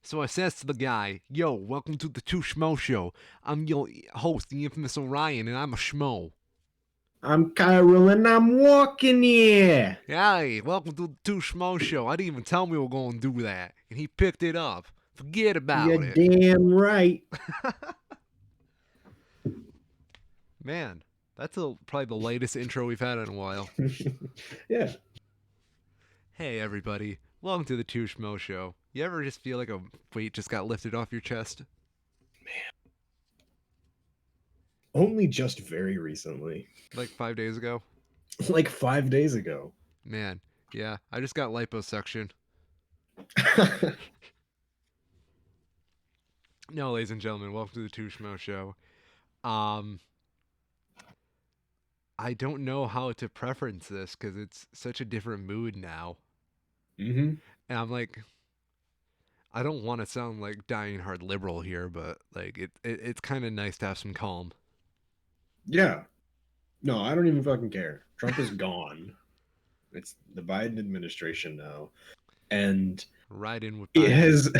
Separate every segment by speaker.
Speaker 1: So I says to the guy, "Yo, welcome to the Two Schmo Show. I'm your host, the infamous Orion, and I'm a schmo."
Speaker 2: I'm Kyril and I'm walking here.
Speaker 1: Hey, welcome to the Two Schmo Show. I didn't even tell him we were going to do that, and he picked it up. Forget
Speaker 2: You're
Speaker 1: about it.
Speaker 2: damn right.
Speaker 1: Man, that's probably the latest intro we've had in a while.
Speaker 2: Yeah.
Speaker 1: Hey, everybody. Welcome to the Two Schmo Show. You ever just feel like a weight just got lifted off your chest?
Speaker 2: Only just very recently.
Speaker 1: Like 5 days ago?
Speaker 2: Like 5 days ago.
Speaker 1: Man, yeah, I just got liposuction. No, ladies and gentlemen, welcome to the Two Schmo Show. Um, I don't know how to preference this because it's such a different mood now.
Speaker 2: hmm
Speaker 1: And I'm like, I don't want to sound like dying hard liberal here, but like it's kind of nice to have some calm.
Speaker 2: Yeah. No, I don't even fucking care. Trump is gone. It's the Biden administration now. And
Speaker 1: Ride in with
Speaker 2: it
Speaker 1: Biden.
Speaker 2: has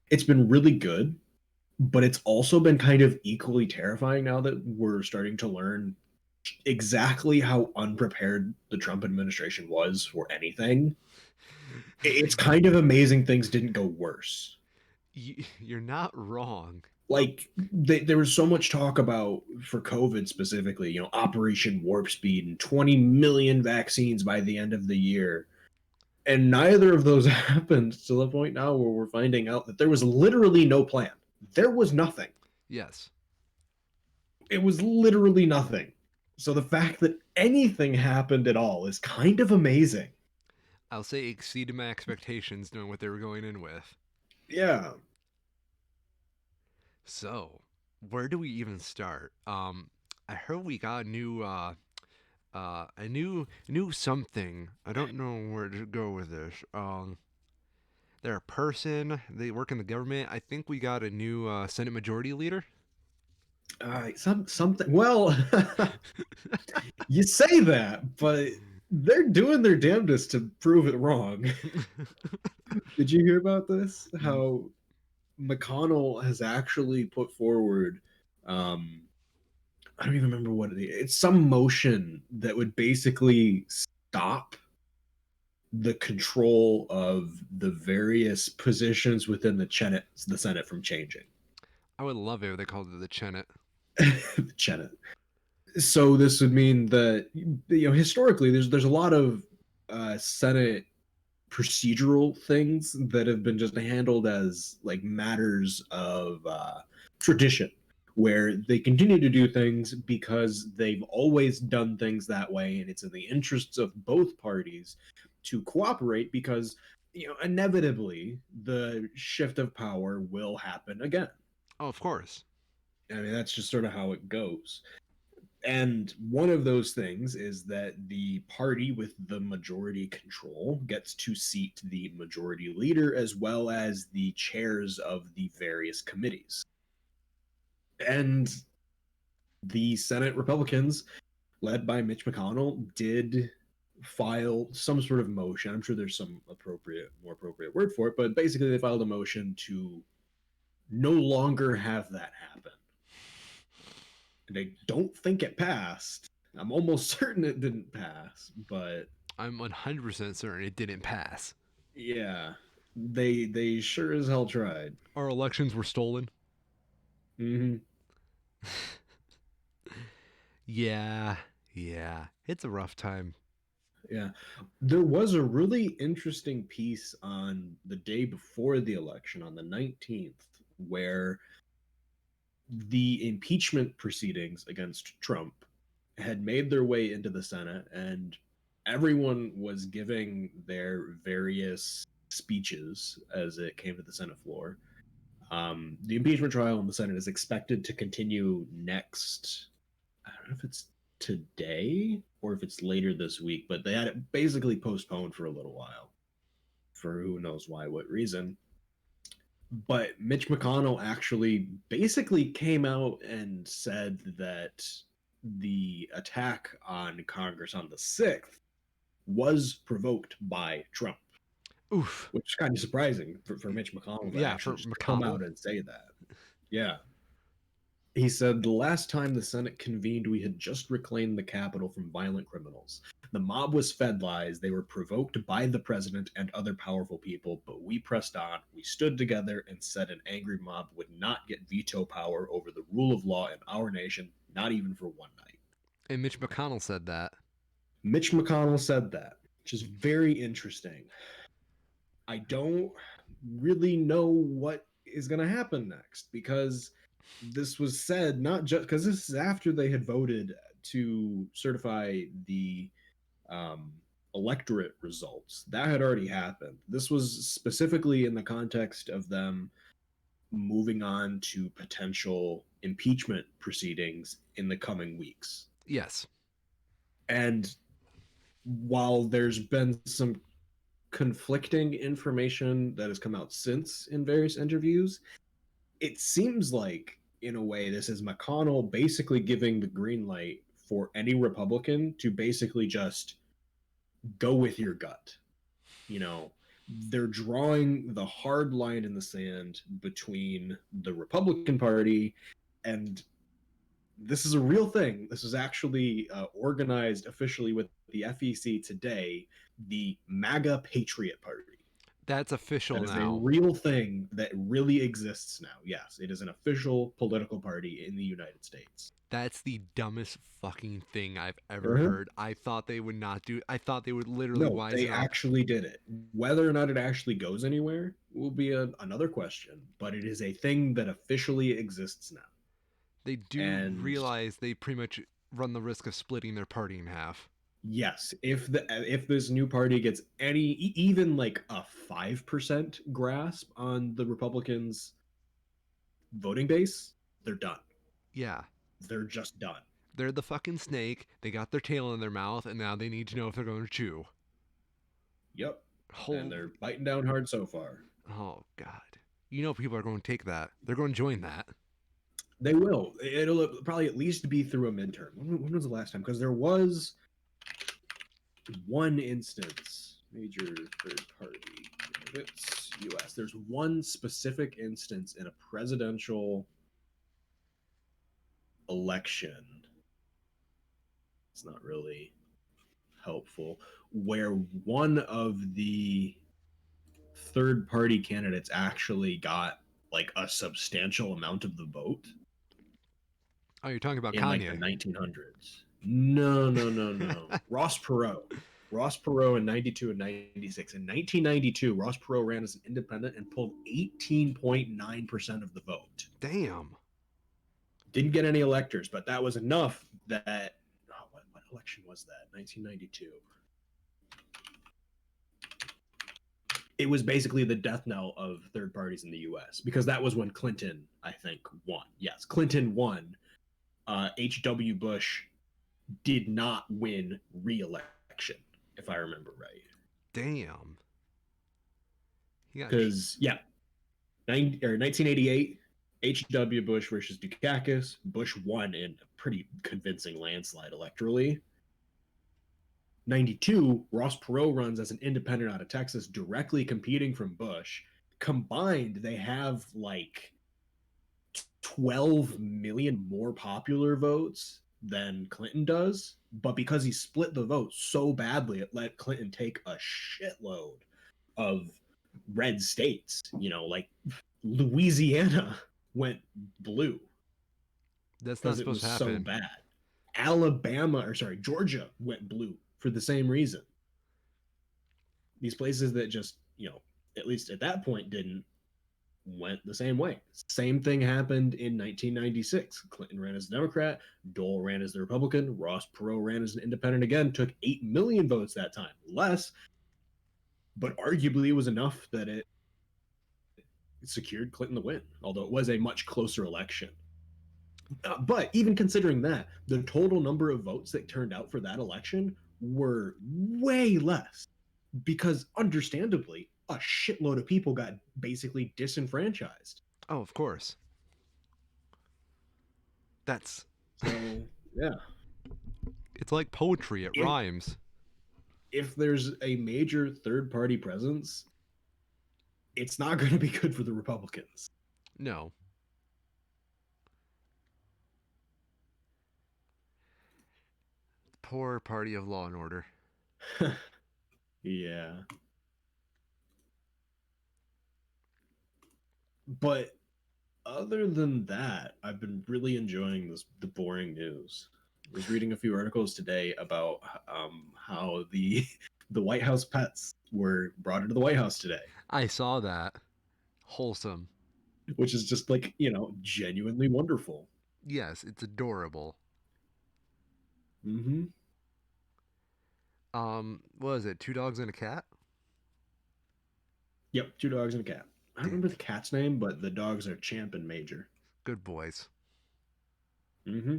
Speaker 2: it's been really good, but it's also been kind of equally terrifying now that we're starting to learn exactly how unprepared the Trump administration was for anything. It's kind of amazing things didn't go worse.
Speaker 1: You're not wrong.
Speaker 2: Like there was so much talk about for COVID specifically, Operation Warp Speed and 20 million vaccines by the end of the year. And neither of those happened to the point now where we're finding out that there was literally no plan. There was nothing.
Speaker 1: Yes,
Speaker 2: It was literally nothing. So the fact that anything happened at all is kind of amazing.
Speaker 1: I'll say exceeded my expectations knowing what they were going in with.
Speaker 2: Yeah.
Speaker 1: So, where do we even start? I heard we got a new something. I don't know where to go with this. They're a person. They work in the government. I think we got a new Senate Majority Leader.
Speaker 2: Something. Well, you say that, but they're doing their damnedest to prove it wrong. Did you hear about this? How McConnell has actually put forward, um, I don't even remember what it's some motion that would basically stop the control of the various positions within the Senate from changing.
Speaker 1: I would love it if they called it the Chenet.
Speaker 2: The Senate. So this would mean that historically there's a lot of Senate procedural things that have been just handled as like matters of tradition, where they continue to do things because they've always done things that way, and it's in the interests of both parties to cooperate because inevitably the shift of power will happen again.
Speaker 1: Oh, of course.
Speaker 2: I mean, that's just sort of how it goes. And one of those things is that the party with the majority control gets to seat the majority leader as well as the chairs of the various committees. And the Senate Republicans, led by Mitch McConnell, did file some sort of motion. I'm sure there's some more appropriate word for it, but basically they filed a motion to no longer have that happen. And I don't think it passed. I'm almost certain it didn't pass, but
Speaker 1: I'm 100% certain it didn't pass.
Speaker 2: yeah, they sure as hell tried.
Speaker 1: Our elections were stolen.
Speaker 2: hmm
Speaker 1: Yeah, yeah. It's a rough time.
Speaker 2: Yeah, there was a really interesting piece on the day before the election, on the 19th, where the impeachment proceedings against Trump had made their way into the Senate, and everyone was giving their various speeches as it came to the Senate floor. The impeachment trial in the Senate is expected to continue next. I don't know if it's today or if it's later this week, but they had it basically postponed for a little while for who knows why, what reason. But Mitch McConnell actually basically came out and said that the attack on Congress on the 6th was provoked by Trump.
Speaker 1: Oof.
Speaker 2: which is kind of surprising for Mitch McConnell to
Speaker 1: Yeah,
Speaker 2: actually
Speaker 1: for
Speaker 2: just come
Speaker 1: McConnell.
Speaker 2: out and say that. Yeah. He said, the last time the Senate convened, we had just reclaimed the Capitol from violent criminals. The mob was fed lies. They were provoked by the president and other powerful people, but we pressed on. We stood together and said an angry mob would not get veto power over the rule of law in our nation, not even for one night.
Speaker 1: And Mitch McConnell said that.
Speaker 2: Mitch McConnell said that, which is very interesting. I don't really know what is going to happen next because this was said not just because this is after they had voted to certify the um, electorate results. That had already happened. This was specifically in the context of them moving on to potential impeachment proceedings in the coming weeks.
Speaker 1: Yes.
Speaker 2: And while there's been some conflicting information that has come out since in various interviews, it seems like, in a way, this is McConnell basically giving the green light for any Republican to basically just go with your gut. You know, they're drawing the hard line in the sand between the Republican Party and this is a real thing. This is actually organized officially with the FEC today, the MAGA Patriot Party.
Speaker 1: That's official
Speaker 2: That is a
Speaker 1: now.
Speaker 2: real thing that really exists now. Yes, it is an official political party in the United States.
Speaker 1: That's the dumbest fucking thing I've ever
Speaker 2: Uh-huh.
Speaker 1: heard. I thought they would not do. I thought they would literally
Speaker 2: No,
Speaker 1: wisen
Speaker 2: they
Speaker 1: up.
Speaker 2: actually did it. Whether or not it actually goes anywhere will be another question, but it is a thing that officially exists now.
Speaker 1: They do
Speaker 2: And
Speaker 1: realize they pretty much run the risk of splitting their party in half.
Speaker 2: yes, if this new party gets any even like a 5% grasp on the Republicans voting base, they're done.
Speaker 1: Yeah.
Speaker 2: They're just done.
Speaker 1: They're the fucking snake. They got their tail in their mouth, and now they need to know if they're going to chew.
Speaker 2: Yep. And they're
Speaker 1: Holy.
Speaker 2: biting down hard so far.
Speaker 1: Oh, God. You know people are going to take that. They're going to join that.
Speaker 2: They will. It'll probably at least be through a midterm. When was the last time? Because there was one instance, major third party, it's US. There's one specific instance in a presidential election. It's not really helpful, where one of the third party candidates actually got like a substantial amount of the vote
Speaker 1: Oh, you're talking about
Speaker 2: in like the
Speaker 1: Kanye.
Speaker 2: 1900s. No, no, no, no. Ross Perot. Ross Perot in 92 and 96. In 1992, Ross Perot ran as an independent and pulled 18.9% of the vote.
Speaker 1: Damn.
Speaker 2: Didn't get any electors, but that was enough that. Oh, what election was that? 1992. It was basically the death knell of third parties in the US because that was when Clinton, I think, won. Yes, Clinton won. H.W. Bush did not win re-election, if I remember right.
Speaker 1: Damn. He got.
Speaker 2: Because yeah, 1988, H.W. Bush versus Dukakis. Bush won in a pretty convincing landslide electorally. 92, Ross Perot runs as an independent out of Texas, directly competing from Bush. Combined, they have like 12 million more popular votes than Clinton does. But because he split the vote so badly, it let Clinton take a shitload of red states. You know, like Louisiana went blue
Speaker 1: That's not
Speaker 2: because it
Speaker 1: supposed
Speaker 2: was
Speaker 1: to
Speaker 2: so
Speaker 1: happen.
Speaker 2: bad. Georgia went blue for the same reason. These places that just, at least at that point didn't, went the same way. Same thing happened in 1996. Clinton ran as a Democrat, Dole ran as the Republican, Ross Perot ran as an independent again, took 8 million votes that time. Less, but arguably it was enough that it secured Clinton the win, although it was a much closer election. But even considering that, the total number of votes that turned out for that election were way less because, understandably, a shitload of people got basically disenfranchised.
Speaker 1: Oh, of course. That's.
Speaker 2: So, yeah,
Speaker 1: It's like poetry. It
Speaker 2: if
Speaker 1: rhymes.
Speaker 2: if there's a major third party presence, it's not going to be good for the Republicans.
Speaker 1: No. Poor party of law and order.
Speaker 2: Yeah. But other than that, I've been really enjoying the boring news. I was reading a few articles today about how the White House pets were brought into the White House today,
Speaker 1: I saw that. Wholesome.
Speaker 2: which is just like, genuinely wonderful.
Speaker 1: Yes, it's adorable.
Speaker 2: Mm-hmm.
Speaker 1: What is it? Two dogs and a cat?
Speaker 2: Yep, two dogs and a cat. I don't
Speaker 1: Damn.
Speaker 2: remember the cat's name, but the dogs are Champ and Major.
Speaker 1: Good boys.
Speaker 2: Mm-hmm.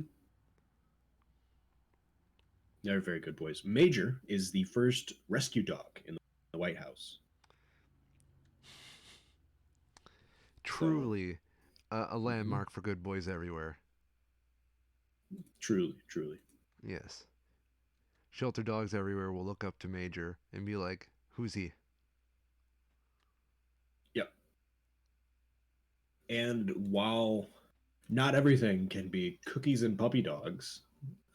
Speaker 2: They're very good boys. Major is the first rescue dog in the White House. So,
Speaker 1: Truly a
Speaker 2: mhm,
Speaker 1: landmark for good boys everywhere.
Speaker 2: truly, truly.
Speaker 1: Yes. Shelter dogs everywhere will look up to Major and be like, who's he?
Speaker 2: Yep. And while not everything can be cookies and puppy dogs,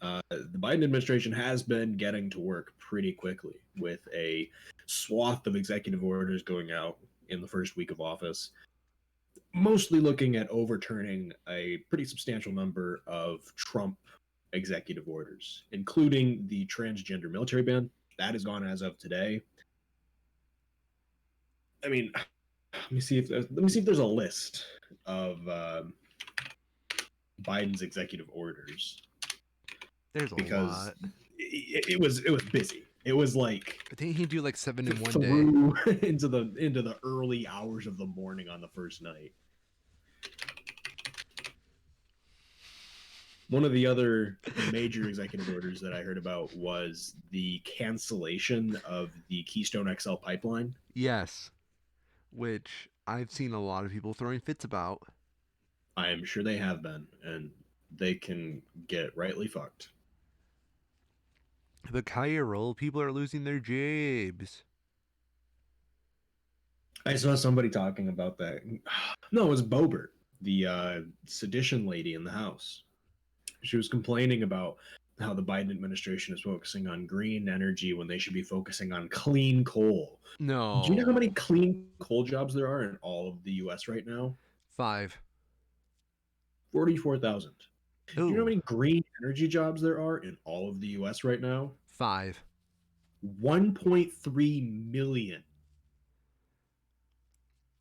Speaker 2: the Biden administration has been getting to work pretty quickly with a swath of executive orders going out in the first week of office, mostly looking at overturning a pretty substantial number of Trump executive orders, including the transgender military ban. That is gone as of today. I mean, let me see if there's a list of Biden's executive orders
Speaker 1: There's a
Speaker 2: because
Speaker 1: lot.
Speaker 2: it was busy. It was like
Speaker 1: Didn't he do like seven in one day?
Speaker 2: through into the early hours of the morning on the first night. One of the other major executive orders that I heard about was the cancellation of the Keystone XL pipeline.
Speaker 1: Yes. Which I've seen a lot of people throwing fits about.
Speaker 2: I am sure they have been, and they can get rightly fucked.
Speaker 1: The Cairo people are losing their jobs.
Speaker 2: I saw somebody talking about that. No, it was Boebert, the sedition lady in the House. She was complaining about how the Biden administration is focusing on green energy when they should be focusing on clean coal. Do you know how many
Speaker 1: No.
Speaker 2: clean coal jobs there are in all of the US right now?
Speaker 1: Five.
Speaker 2: 44,000. Do you know how
Speaker 1: Ooh.
Speaker 2: many green energy jobs there are in all of the US right now?
Speaker 1: Five.
Speaker 2: 1.3 million.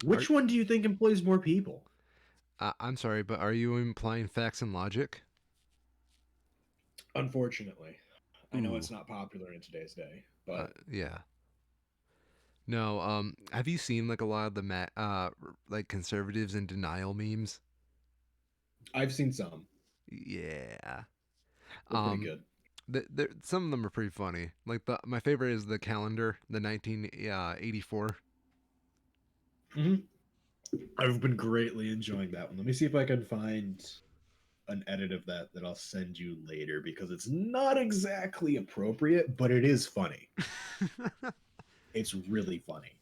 Speaker 1: Are
Speaker 2: Which one do you think employs more people?
Speaker 1: I'm sorry, but are you implying facts and logic?
Speaker 2: Unfortunately, I know
Speaker 1: Ooh.
Speaker 2: it's not popular in today's day, but
Speaker 1: Yeah. No. Have you seen like a lot of the like conservatives in denial memes?
Speaker 2: I've seen some.
Speaker 1: Yeah.
Speaker 2: They're pretty
Speaker 1: Um.
Speaker 2: good.
Speaker 1: Some of them are pretty funny. Like my favorite is the calendar, the 1984.
Speaker 2: Mhm. I've been greatly enjoying that one. Let me see if I can find an edit of that I'll send you later because it's not exactly appropriate, but it is funny. It's really funny.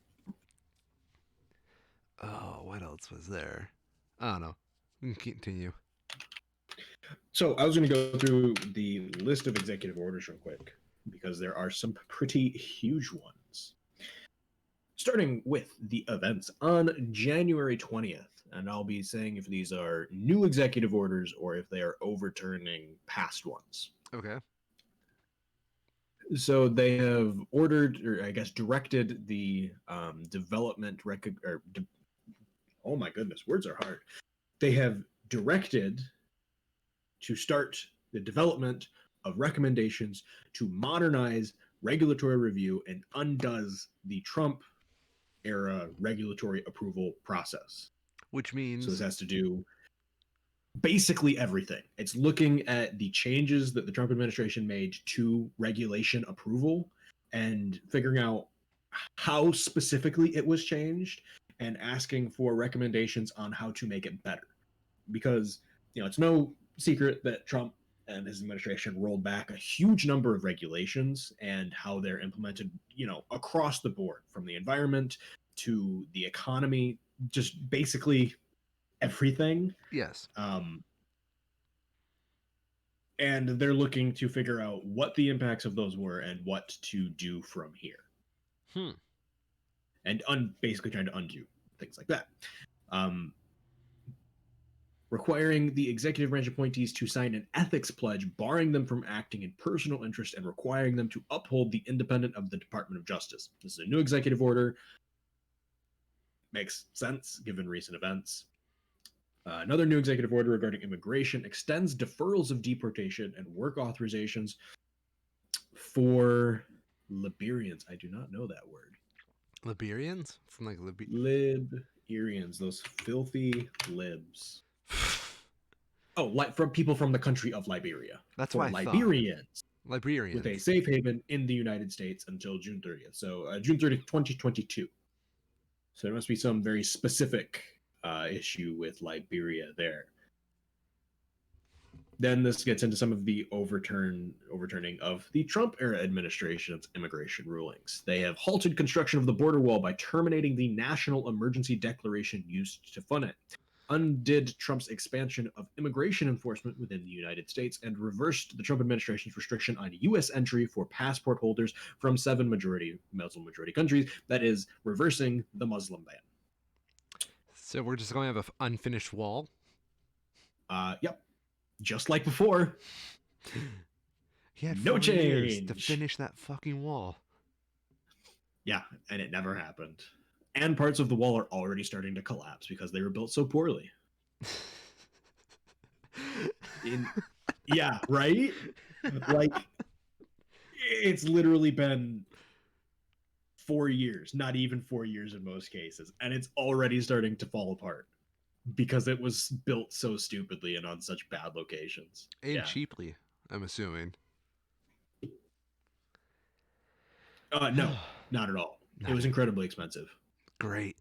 Speaker 1: Oh, what else was there? I don't know. We can continue.
Speaker 2: So I was going to go through the list of executive orders real quick because there are some pretty huge ones. Starting with the events on January 20th, and I'll be saying if these are new executive orders or if they are overturning past ones.
Speaker 1: Okay.
Speaker 2: So they have ordered, or I guess directed, the oh my goodness, words are hard. They have directed to start the development of recommendations to modernize regulatory review and undoes the Trump era regulatory approval process.
Speaker 1: Which
Speaker 2: So this
Speaker 1: means
Speaker 2: has to do basically everything. It's looking at the changes that the Trump administration made to regulation approval and figuring out how specifically it was changed and asking for recommendations on how to make it better. Because, it's no secret that Trump and his administration rolled back a huge number of regulations and how they're implemented, across the board from the environment to the economy, just basically everything.
Speaker 1: Yes.
Speaker 2: Um, and they're looking to figure out what the impacts of those were and what to do from here,
Speaker 1: Hmm.
Speaker 2: and basically trying to undo things like that. Um, Requiring the executive branch appointees to sign an ethics pledge, barring them from acting in personal interest and requiring them to uphold the independence of the Department of Justice. This is a new executive order. Makes sense given recent events. Another new executive order regarding immigration extends deferrals of deportation and work authorizations for Liberians. I do not know that word.
Speaker 1: Liberians from like
Speaker 2: Liberians, those filthy libs. Oh, like from people from the country of Liberia.
Speaker 1: That's
Speaker 2: For
Speaker 1: what I thought.
Speaker 2: Liberians with a
Speaker 1: Liberians.
Speaker 2: safe haven in the United States until June 30th. So June 30th, 2022. So there must be some very specific issue with Liberia there. Then this gets into some of the overturning of the Trump era administration's immigration rulings. They have halted construction of the border wall by terminating the national emergency declaration used to fund it, undid Trump's expansion of immigration enforcement within the United States, and reversed the Trump administration's restriction on U.S. entry for passport holders from 7 Muslim majority countries, that is, reversing the Muslim ban.
Speaker 1: So we're just going to have an unfinished wall.
Speaker 2: Yep, just like before,
Speaker 1: He had
Speaker 2: no
Speaker 1: 4 years to
Speaker 2: change.
Speaker 1: finish that fucking wall.
Speaker 2: Yeah, and it never happened. And parts of the wall are already starting to collapse because they were built so poorly. In Yeah, right? Like it's literally been 4 years, not even 4 years in most cases, and it's already starting to fall apart because it was built so stupidly and on such bad locations.
Speaker 1: And
Speaker 2: Yeah.
Speaker 1: cheaply, I'm assuming.
Speaker 2: No, not at all. It
Speaker 1: Not
Speaker 2: was
Speaker 1: it.
Speaker 2: incredibly expensive.
Speaker 1: Great.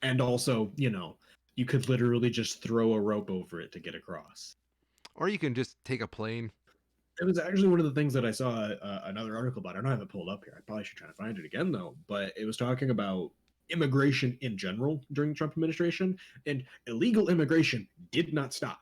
Speaker 2: And also, you could literally just throw a rope over it to get across.
Speaker 1: Or you can just take a plane.
Speaker 2: It was actually one of the things that I saw another article about. I don't have it pulled up here. I probably should try to find it again, though. But it was talking about immigration in general during the Trump administration, and illegal immigration did not stop.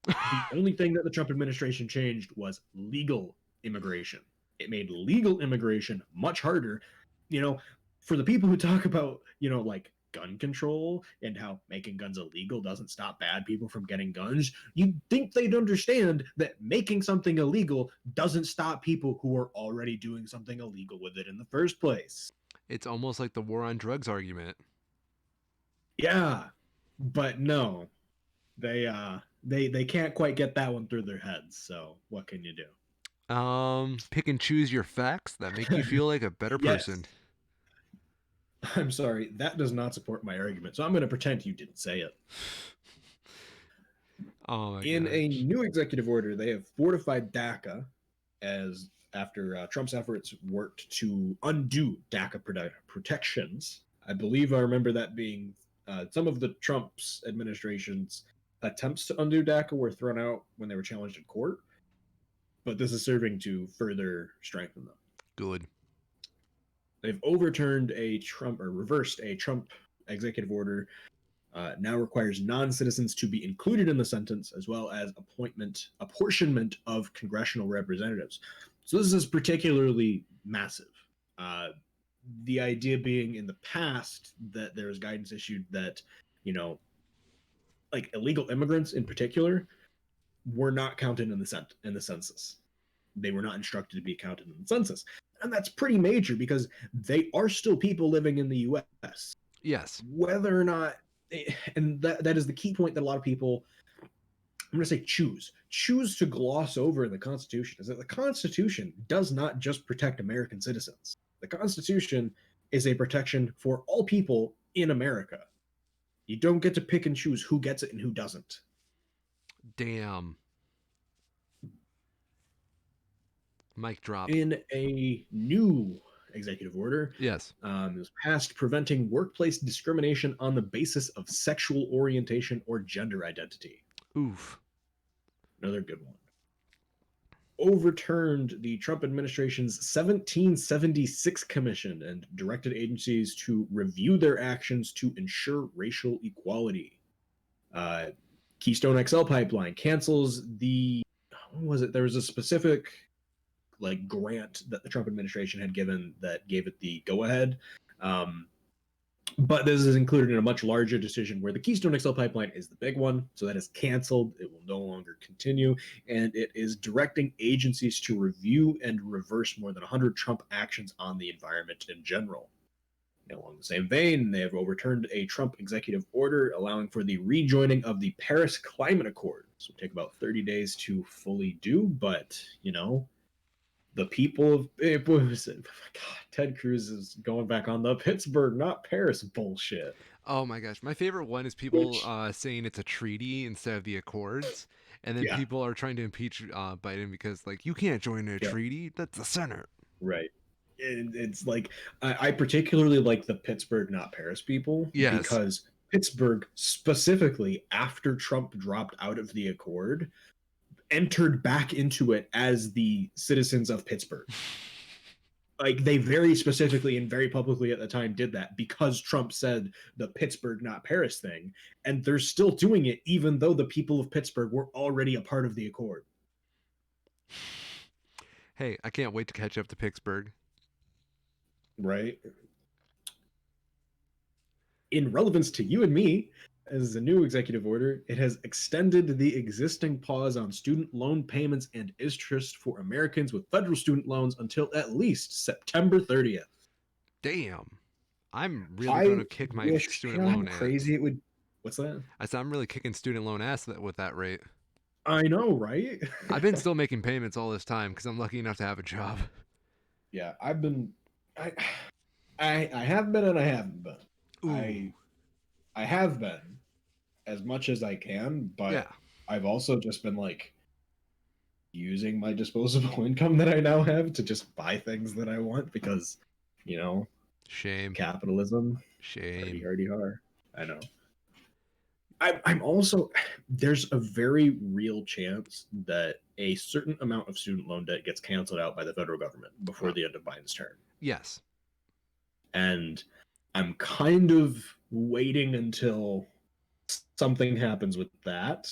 Speaker 2: The only thing that the Trump administration changed was legal immigration. It made legal immigration much harder. You know, for the people who talk about, like gun control and how making guns illegal doesn't stop bad people from getting guns, you'd think they'd understand that making something illegal doesn't stop people who are already doing something illegal with it in the first place.
Speaker 1: It's almost like the war on drugs argument.
Speaker 2: Yeah, but no, they can't quite get that one through their heads. So what can you do?
Speaker 1: Pick and choose your facts that make you feel like a better
Speaker 2: Yes.
Speaker 1: person.
Speaker 2: I'm sorry, that does not support my argument. So I'm going to pretend you didn't say it.
Speaker 1: Oh my
Speaker 2: In a
Speaker 1: gosh.
Speaker 2: new executive order, they have fortified DACA as after Trump's efforts worked to undo DACA protections. I believe I remember that being some of the Trump's administration's attempts to undo DACA were thrown out when they were challenged in court, but this is serving to further strengthen them.
Speaker 1: Good.
Speaker 2: They've overturned a Trump or reversed a Trump executive order. Now requires non-citizens to be included in the sentence, as well as apportionment of congressional representatives. So this is particularly massive. Uh, the idea being in the past that there was guidance issued that, you know, like illegal immigrants in particular were not counted in the census. They were not instructed to be counted in the census. And that's pretty major because they are still people living in the US.
Speaker 1: Yes.
Speaker 2: Whether or not, and that is the key point that a lot of people, I'm going to say choose to gloss over in the Constitution, is that the Constitution does not just protect American citizens. The Constitution is a protection for all people in America. You don't get to pick and choose who gets it and who doesn't.
Speaker 1: Damn. Mic drop.
Speaker 2: In a new executive order,
Speaker 1: Yes.
Speaker 2: it was passed preventing workplace discrimination on the basis of sexual orientation or gender identity.
Speaker 1: Oof.
Speaker 2: Another good one. overturned the Trump administration's 1776 commission and directed agencies to review their actions to ensure racial equality. Uh, Keystone XL pipeline cancels the, what was it? There was a specific like grant that the Trump administration had given that gave it the go ahead. Um, but this is included in a much larger decision where the Keystone XL pipeline is the big one. So that is canceled. It will no longer continue. And it is directing agencies to review and reverse more than 100 Trump actions on the environment in general. Along the same vein, they have overturned a Trump executive order allowing for the rejoining of the Paris Climate Accord. So it'll take about 30 days to fully do, but the people of it was God, Ted Cruz is going back on the Pittsburgh, not Paris bullshit.
Speaker 1: Oh my gosh, my favorite one is people
Speaker 2: Which,
Speaker 1: saying it's a treaty instead of the Accords, and then
Speaker 2: yeah,
Speaker 1: people are trying to impeach Biden because like you can't join a
Speaker 2: yeah,
Speaker 1: treaty. That's the Senate.
Speaker 2: right. It's like I particularly like the Pittsburgh, not Paris people
Speaker 1: Yes.
Speaker 2: because Pittsburgh specifically after Trump dropped out of the Accord entered back into it as the citizens of Pittsburgh. Like they very specifically and very publicly at the time did that because Trump said the Pittsburgh not Paris thing, and they're still doing it even though the people of Pittsburgh were already a part of the accord.
Speaker 1: Hey, I can't wait to catch up to Pittsburgh.
Speaker 2: Right. In relevance to you and me, as a new executive order, it has extended the existing pause on student loan payments and interest for Americans with federal student loans until at least September 30th.
Speaker 1: Damn. I'm really going
Speaker 2: I
Speaker 1: to kick my
Speaker 2: wish,
Speaker 1: student
Speaker 2: how
Speaker 1: loan ass.
Speaker 2: crazy it would. What's that?
Speaker 1: I said I'm really kicking student loan ass with that rate.
Speaker 2: I know, right?
Speaker 1: I've been still making payments all this time because I'm lucky enough to have a job.
Speaker 2: Yeah, I I have been and I haven't been.
Speaker 1: Ooh.
Speaker 2: I I have been as much as I can,
Speaker 1: Yeah.
Speaker 2: but I've also just been like using my disposable income that I now have to just buy things that I want because, you know,
Speaker 1: Shame.
Speaker 2: capitalism, hardy
Speaker 1: Shame.
Speaker 2: hardy har. I know. I'm also there's a very real chance that a certain amount of student loan debt gets canceled out by the federal government before
Speaker 1: Uh,
Speaker 2: the end of Biden's term.
Speaker 1: yes.
Speaker 2: And I'm kind of waiting until something happens with that.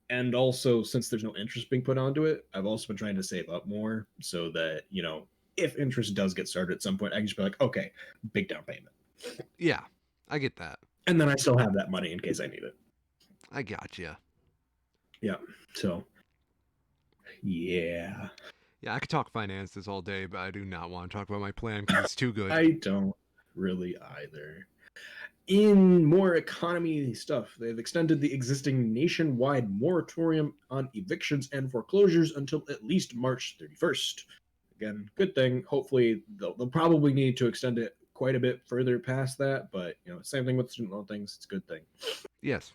Speaker 2: And also, since there's no interest being put onto it, I've also been trying to save up more so that, if interest does get started at some point, I can just be like, okay, big down payment.
Speaker 1: Yeah. I get that.
Speaker 2: And then I still have that money in case I need it.
Speaker 1: I gotcha.
Speaker 2: Yeah. So, yeah.
Speaker 1: Yeah, I could talk finances all day, but I do not want to talk about my plan because it's too good.
Speaker 2: I don't really either. In more economy stuff, they've extended the existing nationwide moratorium on evictions and foreclosures until at least March 31st. Again, good thing. Hopefully, they'll probably need to extend it quite a bit further past that, but same thing with student loan things. It's a good thing.
Speaker 1: Yes.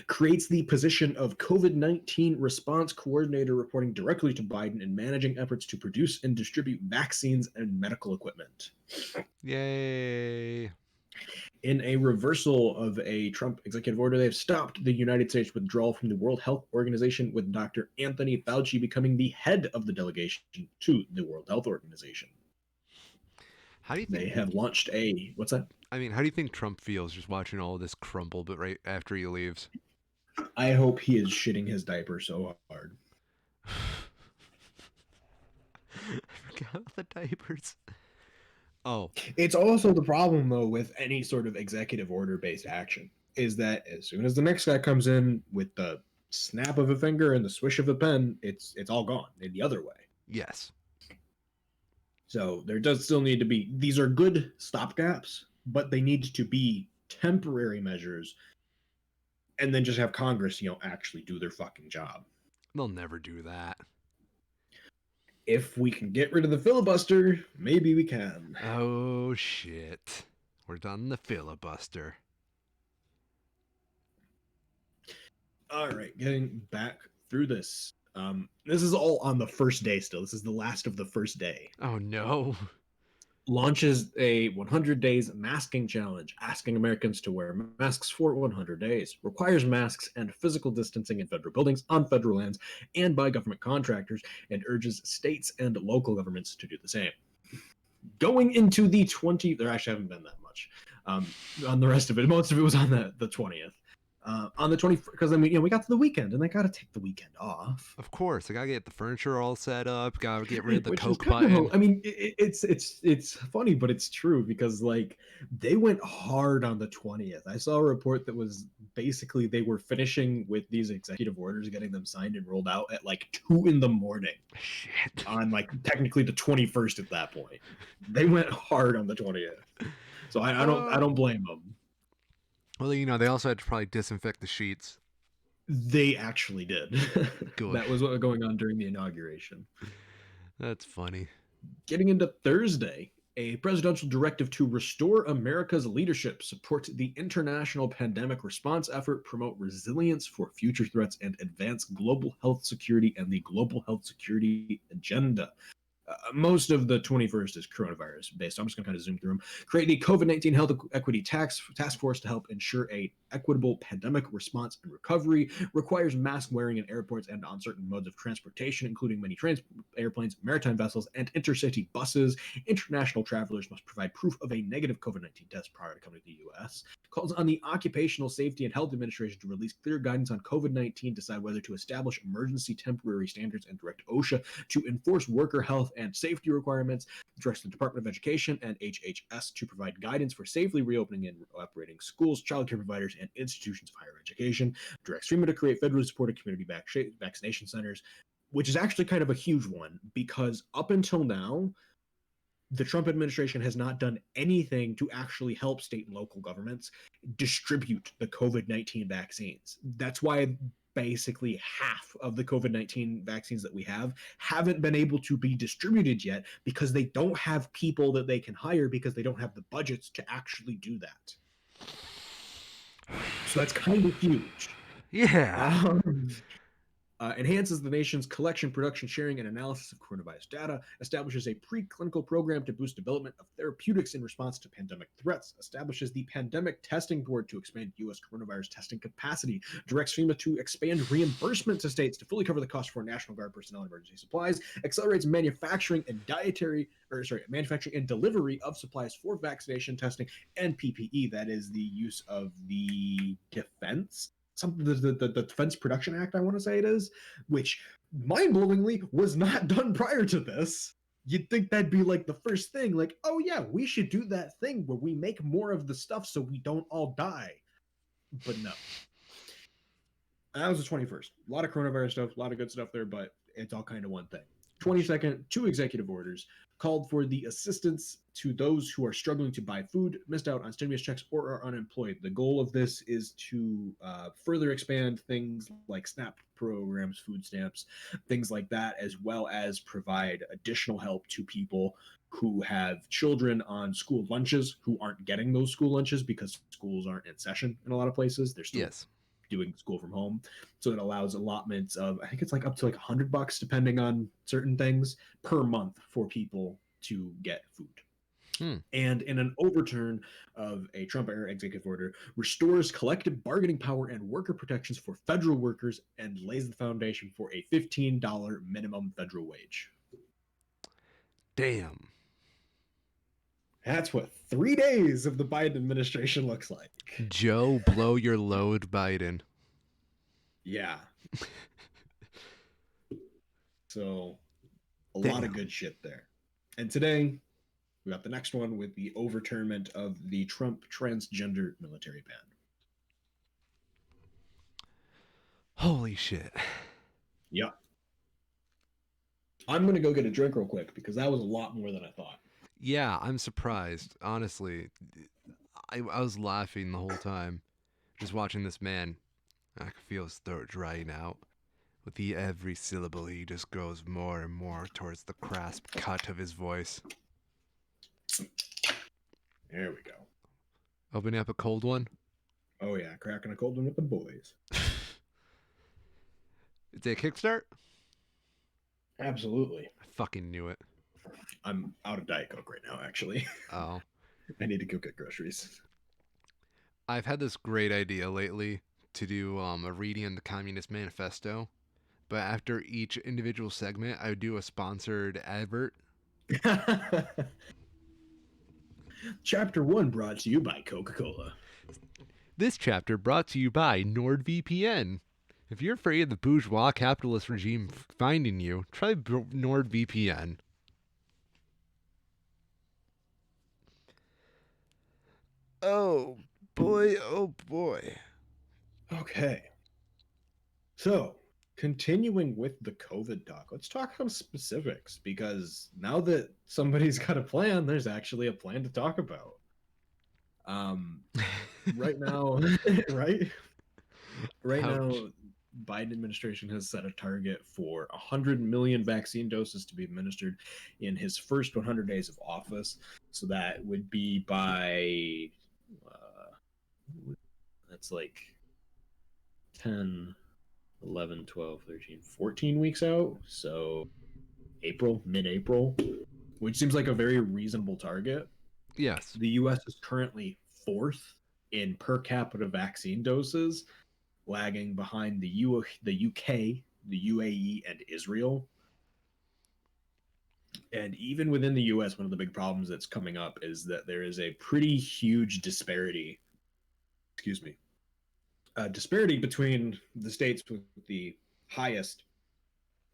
Speaker 2: Creates the position of COVID-19 response coordinator, reporting directly to Biden and managing efforts to produce and distribute vaccines and medical equipment.
Speaker 1: Yay.
Speaker 2: In a reversal of a Trump executive order, they have stopped the United States withdrawal from the World Health Organization, with Dr. Anthony Fauci becoming the head of the delegation to the World Health Organization.
Speaker 1: How do you
Speaker 2: They
Speaker 1: think
Speaker 2: have launched a, what's that?
Speaker 1: how do you think Trump feels just watching all this crumble but right after he leaves?
Speaker 2: I hope he is shitting his diaper so hard.
Speaker 1: I forgot about the diapers. Oh,
Speaker 2: It's also the problem, though, with any sort of executive order based action is that as soon as the next guy comes in with the snap of a finger and the swish of a pen, it's all gone in the other way.
Speaker 1: yes.
Speaker 2: So there does still need to be, these are good stopgaps, but they need to be temporary measures and then just have Congress, actually do their fucking job.
Speaker 1: They'll never do that.
Speaker 2: If we can get rid of the filibuster, maybe we can.
Speaker 1: Oh, shit. We're done the filibuster.
Speaker 2: All right, getting back through this. This is all on the first day still. This is the last of the first day.
Speaker 1: Oh, no.
Speaker 2: launches a 100 days masking challenge, asking Americans to wear masks for 100 days, requires masks and physical distancing in federal buildings, on federal lands, and by government contractors, and urges states and local governments to do the same. Going into the 20, there actually haven't been that much on the rest of it. Most of it was on the 20th. On the 20th, because I mean, we got to the weekend and they got to take the weekend off.
Speaker 1: Of course, I gotta get the furniture all set up. Gotta get rid of the
Speaker 2: Which is
Speaker 1: Coke
Speaker 2: kind of,
Speaker 1: button.
Speaker 2: I mean, it's funny, but it's true because like they went hard on the 20th. I saw a report that was basically they were finishing with these executive orders, getting them signed and rolled out at like 2 in the morning
Speaker 1: Shit.
Speaker 2: on like technically the 21st at that point. They went hard on the 20th. So I
Speaker 1: Uh,
Speaker 2: don't blame them.
Speaker 1: well, they also had to probably disinfect the sheets.
Speaker 2: They actually did.
Speaker 1: Good.
Speaker 2: That was what was going on during the inauguration.
Speaker 1: That's funny.
Speaker 2: Getting into Thursday, a presidential directive to restore America's leadership, support the international pandemic response effort, promote resilience for future threats, and advance global health security and the global health security agenda. Most of the 21st is coronavirus based. I'm just going to kind of zoom through them. Create the COVID-19 Health Equity Task Force to help ensure a equitable pandemic response and recovery. Requires mask wearing in airports and on certain modes of transportation, including many airplanes, maritime vessels, and intercity buses. International travelers must provide proof of a negative COVID-19 test prior to coming to the U.S. Calls on the Occupational Safety and Health Administration to release clear guidance on COVID-19, decide whether to establish emergency temporary standards, and direct OSHA to enforce worker health and safety requirements, directs the Department of Education and HHS to provide guidance for safely reopening and operating schools, childcare providers, and institutions of higher education, directs FEMA to create federally supported community vaccination centers, which is actually kind of a huge one because up until now, the Trump administration has not done anything to actually help state and local governments distribute the COVID-19 vaccines. That's why basically half of the COVID-19 vaccines that we have haven't been able to be distributed yet because they don't have people that they can hire because they don't have the budgets to actually do that. So that's kind of huge.
Speaker 1: Yeah.
Speaker 2: Um, enhances the nation's collection, production, sharing, and analysis of coronavirus data, establishes a preclinical program to boost development of therapeutics in response to pandemic threats, establishes the Pandemic Testing Board to expand U.S. coronavirus testing capacity, directs FEMA to expand reimbursement to states to fully cover the cost for National Guard personnel and emergency supplies, accelerates manufacturing and delivery of supplies for vaccination testing and PPE, that is the use of the defense something the Defense Production Act, I want to say it is, which mind-blowingly was not done prior to this. You'd think that'd be like the first thing, like, oh yeah, we should do that thing where we make more of the stuff so we don't all die. But no. And that was the 21st. A lot of coronavirus stuff, a lot of good stuff there, but it's all kind of one thing. 22nd, two executive orders called for the assistance to those who are struggling to buy food, missed out on stimulus checks, or are unemployed. The goal of this is to further expand things like SNAP programs, food stamps, things like that, as well as provide additional help to people who have children on school lunches who aren't getting those school lunches because schools aren't in session in a lot of places. They're still
Speaker 1: Yes.
Speaker 2: doing school from home. So it allows allotments of, I think it's like up to like $100 depending on certain things per month for people to get food.
Speaker 1: Hmm.
Speaker 2: And in an overturn of a Trump era executive order, restores collective bargaining power and worker protections for federal workers and lays the foundation for a $15 minimum federal wage.
Speaker 1: Damn.
Speaker 2: That's what 3 days of the Biden administration looks like.
Speaker 1: Joe, blow your load, Biden.
Speaker 2: Yeah. So a lot of
Speaker 1: Damn.
Speaker 2: good shit there. And today, we got the next one with the overturnment of the Trump transgender military ban.
Speaker 1: Holy shit.
Speaker 2: Yeah. I'm going to go get a drink real quick because that was a lot more than I thought.
Speaker 1: Yeah, I'm surprised. Honestly, I was laughing the whole time just watching this man. I could feel his throat drying out. With every syllable, he just goes more and more towards the crisp cut of his voice.
Speaker 2: There we go.
Speaker 1: Opening up a cold one.
Speaker 2: Oh, yeah. Cracking a cold one with the boys.
Speaker 1: Is it a kickstart?
Speaker 2: Absolutely.
Speaker 1: I fucking knew it.
Speaker 2: I'm out of Diet Coke right now, actually.
Speaker 1: Oh,
Speaker 2: I need to go get groceries.
Speaker 1: I've had this great idea lately to do a reading in the Communist Manifesto, but after each individual segment, I would do a sponsored advert.
Speaker 2: Chapter 1 brought to you by Coca Cola.
Speaker 1: This chapter brought to you by NordVPN. If you're afraid of the bourgeois capitalist regime finding you, try NordVPN. Oh boy, oh boy.
Speaker 2: Okay. So, continuing with the COVID talk, let's talk some specifics because now that somebody's got a plan, there's actually a plan to talk about. Um, right now, right? Right
Speaker 1: Ouch.
Speaker 2: now, Biden administration has set a target for 100 million vaccine doses to be administered in his first 100 days of office. So that would be by that's like 10, 11, 12, 13, 14 weeks out. So April, mid-April, which seems like a very reasonable target.
Speaker 1: Yes.
Speaker 2: The US is currently fourth in per capita vaccine doses, lagging behind the UK, the UAE, and Israel. And even within the US, one of the big problems that's coming up is that there is a pretty huge disparity, excuse me, disparity between the states with the highest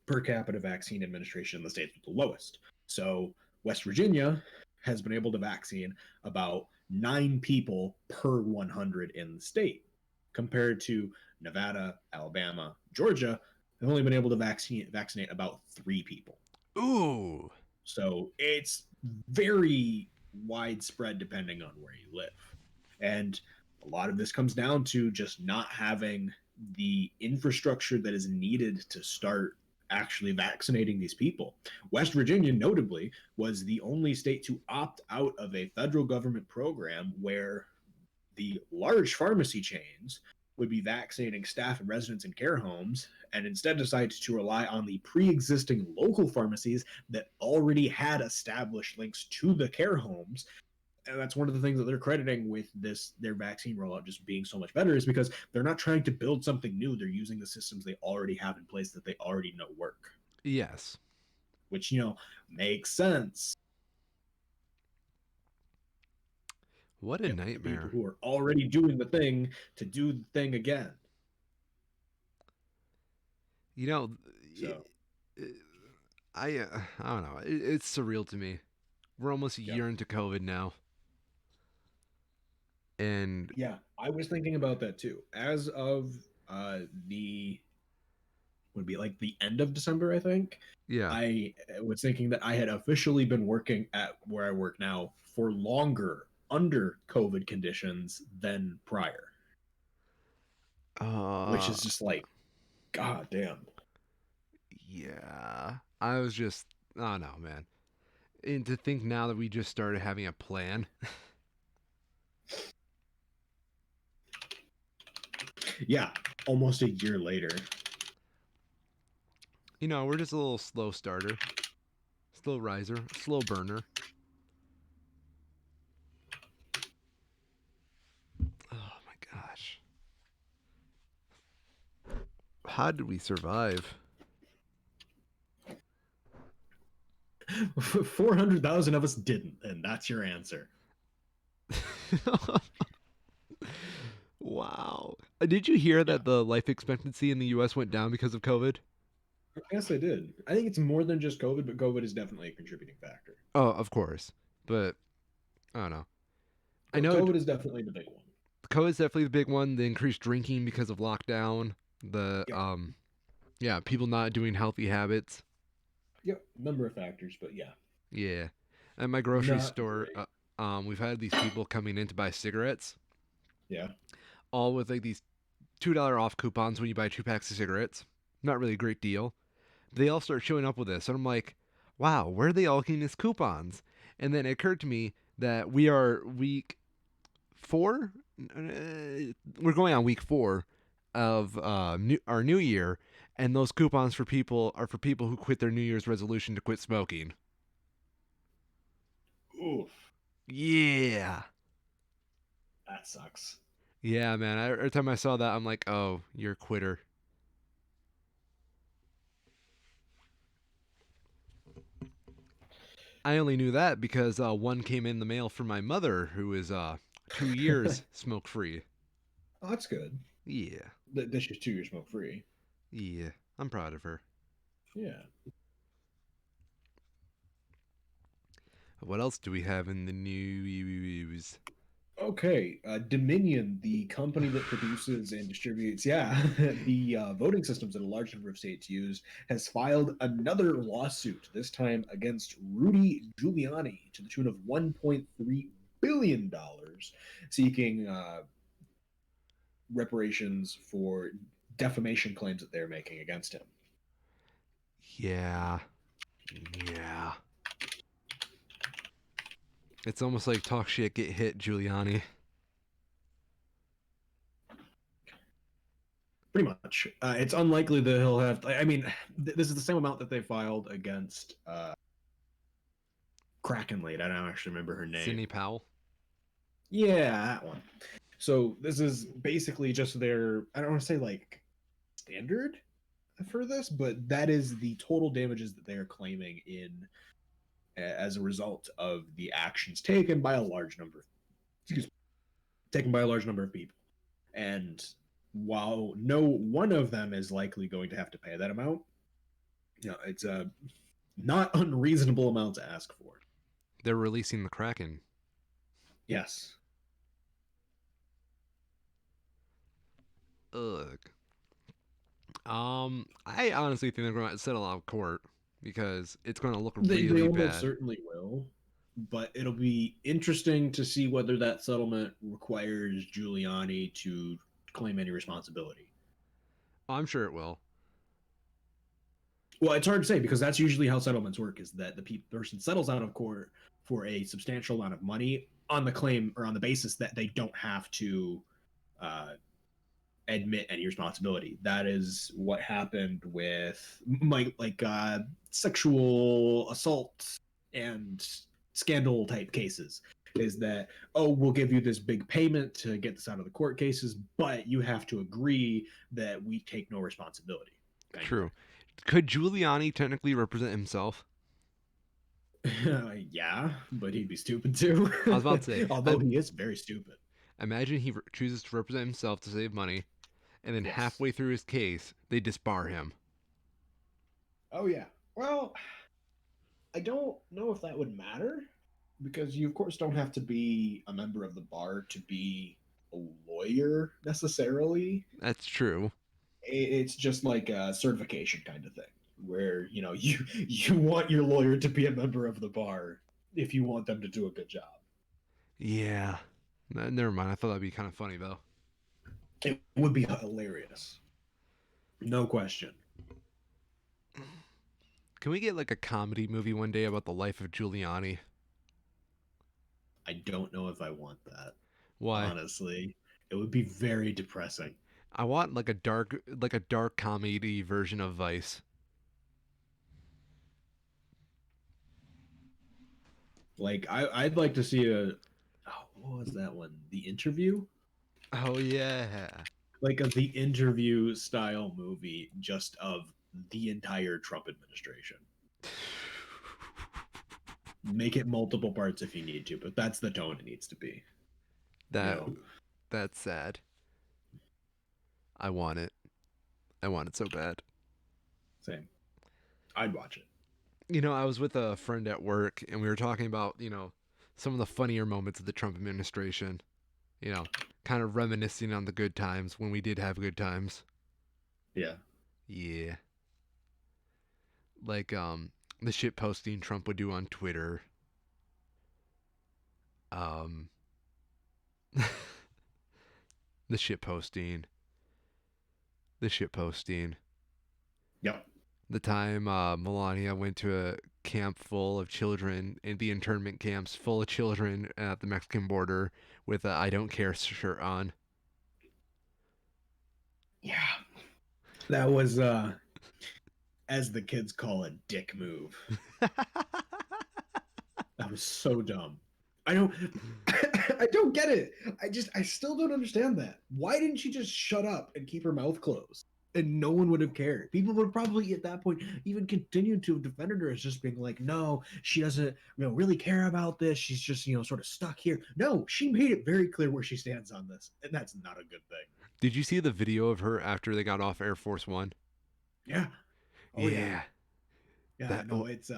Speaker 2: per capita vaccine administration and the states with the lowest. So West Virginia has been able to vaccine about 9 people per 100 in the state, compared to Nevada, Alabama, Georgia have only been able to vaccinate about 3 people.
Speaker 1: Ooh.
Speaker 2: So it's very widespread depending on where you live. And a lot of this comes down to just not having the infrastructure that is needed to start actually vaccinating these people. West Virginia, notably, was the only state to opt out of a federal government program where the large pharmacy chains would be vaccinating staff and residents in care homes and instead decided to rely on the pre-existing local pharmacies that already had established links to the care homes. And that's one of the things that they're crediting with this their vaccine rollout just being so much better, is because they're not trying to build something new. They're using the systems they already have in place that they already know work,
Speaker 1: Yes.
Speaker 2: which makes sense.
Speaker 1: What a
Speaker 2: The people
Speaker 1: nightmare.
Speaker 2: who are already doing the thing to do the thing again.
Speaker 1: You know,
Speaker 2: So,
Speaker 1: I don't know. It's surreal to me. We're almost a
Speaker 2: yep.
Speaker 1: year into COVID now, and
Speaker 2: Yeah, I was thinking about that too. As of the would be like the end of December, I think.
Speaker 1: yeah.
Speaker 2: I was thinking that I had officially been working at where I work now for longer under COVID conditions than prior, which
Speaker 1: Uh,
Speaker 2: is just like, god damn.
Speaker 1: yeah. I was just, I don't know, man. And to think now that we just started having a plan,
Speaker 2: Yeah, almost a year later.
Speaker 1: we're just a little slow starter, slow riser, slow burner. Oh my gosh. How did we survive?
Speaker 2: 400,000 of us didn't, and that's your answer.
Speaker 1: Wow. Did you hear
Speaker 2: Yeah,
Speaker 1: that the life expectancy in the US went down because of COVID?
Speaker 2: yes, I did. I think it's more than just COVID, but COVID is definitely a contributing factor.
Speaker 1: Oh, of course. But I don't know. I know
Speaker 2: COVID is definitely the big one.
Speaker 1: COVID is definitely the big one. The increased drinking because of lockdown. The
Speaker 2: Yep.
Speaker 1: yeah, people not doing healthy habits.
Speaker 2: Yep. Number of factors, but yeah,
Speaker 1: Yeah. At my grocery
Speaker 2: not
Speaker 1: store,
Speaker 2: great.
Speaker 1: we've had these people coming in to buy cigarettes,
Speaker 2: Yeah.
Speaker 1: all with like these $2 off coupons when you buy 2 packs of cigarettes. Not really a great deal. They all start showing up with this, and I'm like, wow, where are they all getting these coupons? And then it occurred to me that we are week 4. We're going on week 4 of our new year, and those coupons for people are for people who quit their New Year's resolution to quit smoking. Yeah.
Speaker 2: That sucks.
Speaker 1: Yeah, man. Every time I saw that, I'm like, oh, you're a quitter. I only knew that because one came in the mail from my mother, who is 2 years smoke free.
Speaker 2: Oh, that's good.
Speaker 1: Yeah,
Speaker 2: This is 2 years smoke free.
Speaker 1: yeah. I'm proud of her.
Speaker 2: Yeah.
Speaker 1: What else do we have in the news?
Speaker 2: Okay, Dominion, the company that produces and distributes, yeah, the voting systems that a large number of states use, has filed another lawsuit, this time against Rudy Giuliani to the tune of $1.3 billion, seeking reparations for defamation claims that they're making against him.
Speaker 1: Yeah, yeah. It's almost like talk shit, get hit, Giuliani.
Speaker 2: Pretty much. It's unlikely that he'll have. I mean, this is the same amount that they filed against Kraken Late. I don't actually remember her name.
Speaker 1: Sidney Powell.
Speaker 2: Yeah, that one. So this is basically just their, I don't want to say like standard for this, but that is the total damages that they are claiming in as a result of the actions taken by a large number, excuse me, taken by a large number of people. And while no one of them is likely going to have to pay that amount, it's a not unreasonable amount to ask for.
Speaker 1: They're releasing the Kraken.
Speaker 2: Yes.
Speaker 1: Ugh. I honestly think they're going to settle out of court because it's going to look
Speaker 2: They
Speaker 1: really
Speaker 2: almost
Speaker 1: bad.
Speaker 2: certainly will, but it'll be interesting to see whether that settlement requires Giuliani to claim any responsibility.
Speaker 1: Oh, I'm sure it will.
Speaker 2: Well, it's hard to say because that's usually how settlements work: is that the person settles out of court for a substantial amount of money on the claim or on the basis that they don't have to uh, admit any responsibility. That is what happened with sexual assault and scandal type cases. Is that, oh, we'll give you this big payment to get this out of the court cases, but you have to agree that we take no responsibility, kind of
Speaker 1: True. Could Giuliani technically represent himself?
Speaker 2: thing. Yeah, but he'd be stupid too.
Speaker 1: I was about to say,
Speaker 2: Although he is very stupid.
Speaker 1: imagine he chooses to represent himself to save money, and then
Speaker 2: Yes.
Speaker 1: halfway through his case, they disbar him.
Speaker 2: Oh yeah. Well, I don't know if that would matter because you, of course, don't have to be a member of the bar to be a lawyer necessarily.
Speaker 1: That's true.
Speaker 2: It's just like a certification kind of thing where you want your lawyer to be a member of the bar if you want them to do a good job.
Speaker 1: Yeah. Never mind. I thought that'd be kind of funny though.
Speaker 2: It would be hilarious, no question.
Speaker 1: Can we get like a comedy movie one day about the life of Giuliani?
Speaker 2: I don't know if I want that,
Speaker 1: Why?
Speaker 2: honestly. It would be very depressing.
Speaker 1: I want like a dark comedy version of Vice.
Speaker 2: Like I'd like to see a, oh, what was that one? The Interview?
Speaker 1: Oh yeah.
Speaker 2: Like a The Interview style movie just of the entire Trump administration. Make it multiple parts if you need to, but that's the tone it needs to be. You
Speaker 1: that
Speaker 2: know,
Speaker 1: that's sad. I want it. I want it so bad.
Speaker 2: same. I'd watch it.
Speaker 1: I was with a friend at work and we were talking about, some of the funnier moments of the Trump administration, you know, kind of reminiscing on the good times when we did have good times.
Speaker 2: Yeah.
Speaker 1: Yeah. Like the shit posting Trump would do on Twitter. Um the shit posting. The shit posting.
Speaker 2: Yep.
Speaker 1: The time Melania went to a camp full of children, in the internment camps full of children at the Mexican border with a I don't care shirt on.
Speaker 2: Yeah. That was as the kids call it, dick move. That was so dumb. I don't I don't get it. I still don't understand that. Why didn't she just shut up and keep her mouth closed? And no one would have cared. People would probably at that point even continue to defend her as just being like, no, she doesn't, really care about this. She's just, sort of stuck here. No, she made it very clear where she stands on this, and that's not a good thing.
Speaker 1: Did you see the video of her after they got off Air Force One?
Speaker 2: Yeah. Oh yeah.
Speaker 1: Yeah,
Speaker 2: Yeah.
Speaker 1: that
Speaker 2: No, it's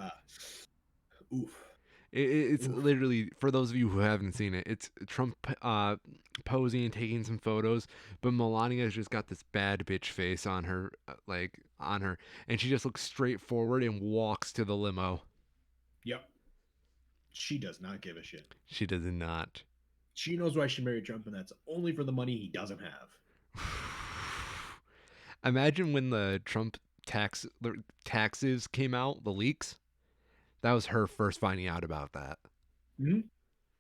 Speaker 2: oof,
Speaker 1: it's
Speaker 2: oof.
Speaker 1: literally, for those of you who haven't seen it, it's Trump posing and taking some photos, but Melania's just got this bad bitch face on her, like on her, and she just looks straight forward and walks to the limo.
Speaker 2: Yep. She does not give a shit.
Speaker 1: She does not.
Speaker 2: She knows why she married Trump, and that's only for the money he doesn't have.
Speaker 1: Imagine when the Trump taxes came out, the leaks. That was her first finding out about that.
Speaker 2: Mm-hmm.